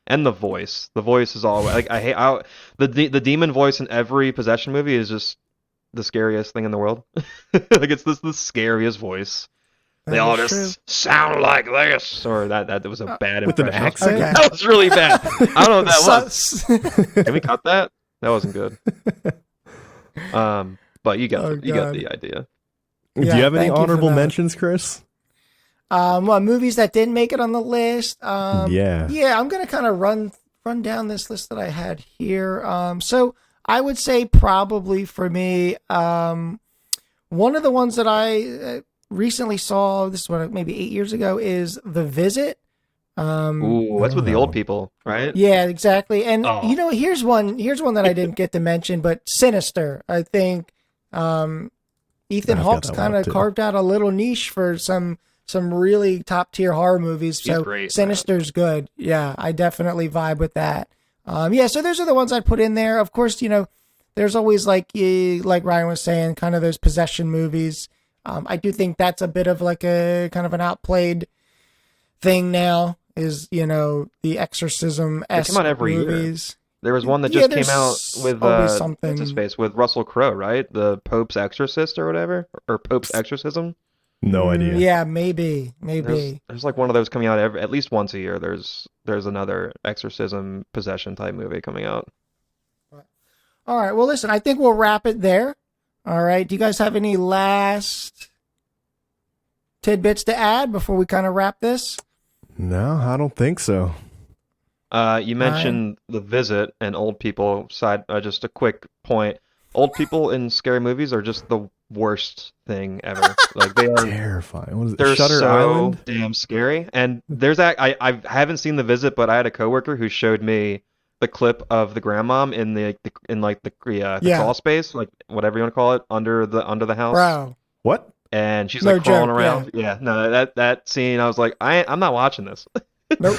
And the voice is all like the demon voice in every possession movie is just the scariest thing in the world. Like it's the scariest voice. They all just sound like this, or that was a bad impression. With an accent? Okay. That was really bad. I don't know what that was. Can we cut that? That wasn't good. But you got the idea. Do you have any honorable mentions, Chris? Movies that didn't make it on the list. Yeah, I'm gonna kind of run down this list that I had here. So I would say probably for me, one of the ones that I recently saw, this was maybe 8 years ago, is The Visit. Ooh, that's with the old people, right? Yeah, exactly. And here's one that I didn't get to mention, but Sinister. I think Ethan Hawke's kind of carved out a little niche for some really top tier horror movies. So great, Sinister's good. Yeah, I definitely vibe with that. So those are the ones I'd put in there. Of course, there's always like Ryan was saying, kind of those possession movies. I do think that's a bit of like a kind of an outplayed thing now, is, the exorcism-esque come out every movies. Year. There was one that just came out with what's his face, with Russell Crowe, right? The Pope's Exorcist or whatever, or Pope's Exorcism. No idea. Yeah, maybe. There's like one of those coming out at least once a year. There's another exorcism possession type movie coming out. All right. Well, listen, I think we'll wrap it there. All right. Do you guys have any last tidbits to add before we kind of wrap this? No, I don't think so. You mentioned The Visit and old people. Just a quick point. Old people in scary movies are just the worst thing ever. Like they are terrifying. What is it? They're Shutter so Island? Damn scary. And there's I haven't seen The Visit, but I had a coworker who showed me the clip of the grandmom in the crawl space, like whatever you want to call it, under the house. Wow. What? And she's like crawling around. Yeah. No, that scene, I was like, I'm not watching this. Nope.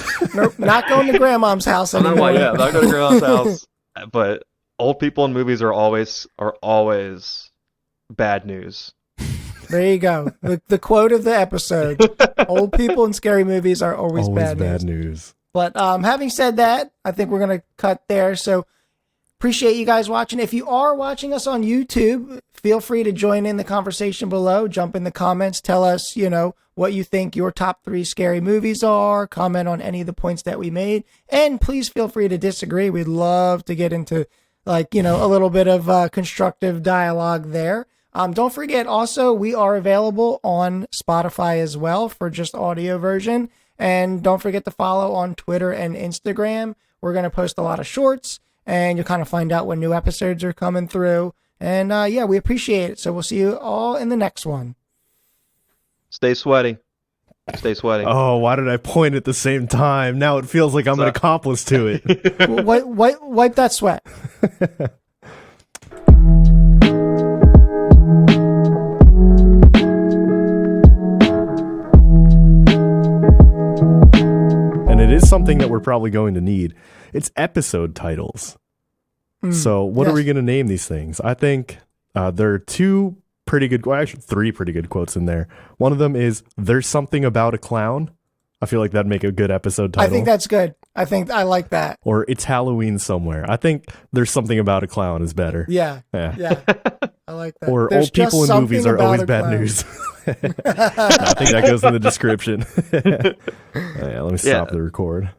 Not going to grandmom's house anymore. Not going to grandmom's house. But old people in movies are always bad news. There you go. The quote of the episode. Old people in scary movies are always bad news. But having said that, I think we're going to cut there. So appreciate you guys watching. If you are watching us on YouTube, feel free to join in the conversation below. Jump in the comments. Tell us, what you think your top 3 scary movies are. Comment on any of the points that we made. And please feel free to disagree. We'd love to get into a little bit of constructive dialogue there. Don't forget also, we are available on Spotify as well for just audio version. And don't forget to follow on Twitter and Instagram. We're going to post a lot of shorts, and you'll kind of find out when new episodes are coming through. And we appreciate it. So we'll see you all in the next one. Stay sweaty. Oh, why did I point at the same time? Now it feels like I'm an accomplice to it. Wipe that sweat. And it is something that we're probably going to need. It's episode titles. So what are Yes. we going to name these things? I think there are two pretty good, well, actually three pretty good quotes in there. One of them is, "There's something about a clown." I feel like that'd make a good episode title. I think that's good. I like that. Or "It's Halloween somewhere." I think "There's something about a clown" is better. Yeah. Yeah. Yeah. I like that. Or There's "Old people just in movies something are always about a bad clown. news." I think that goes in the description. Yeah, let me stop the record.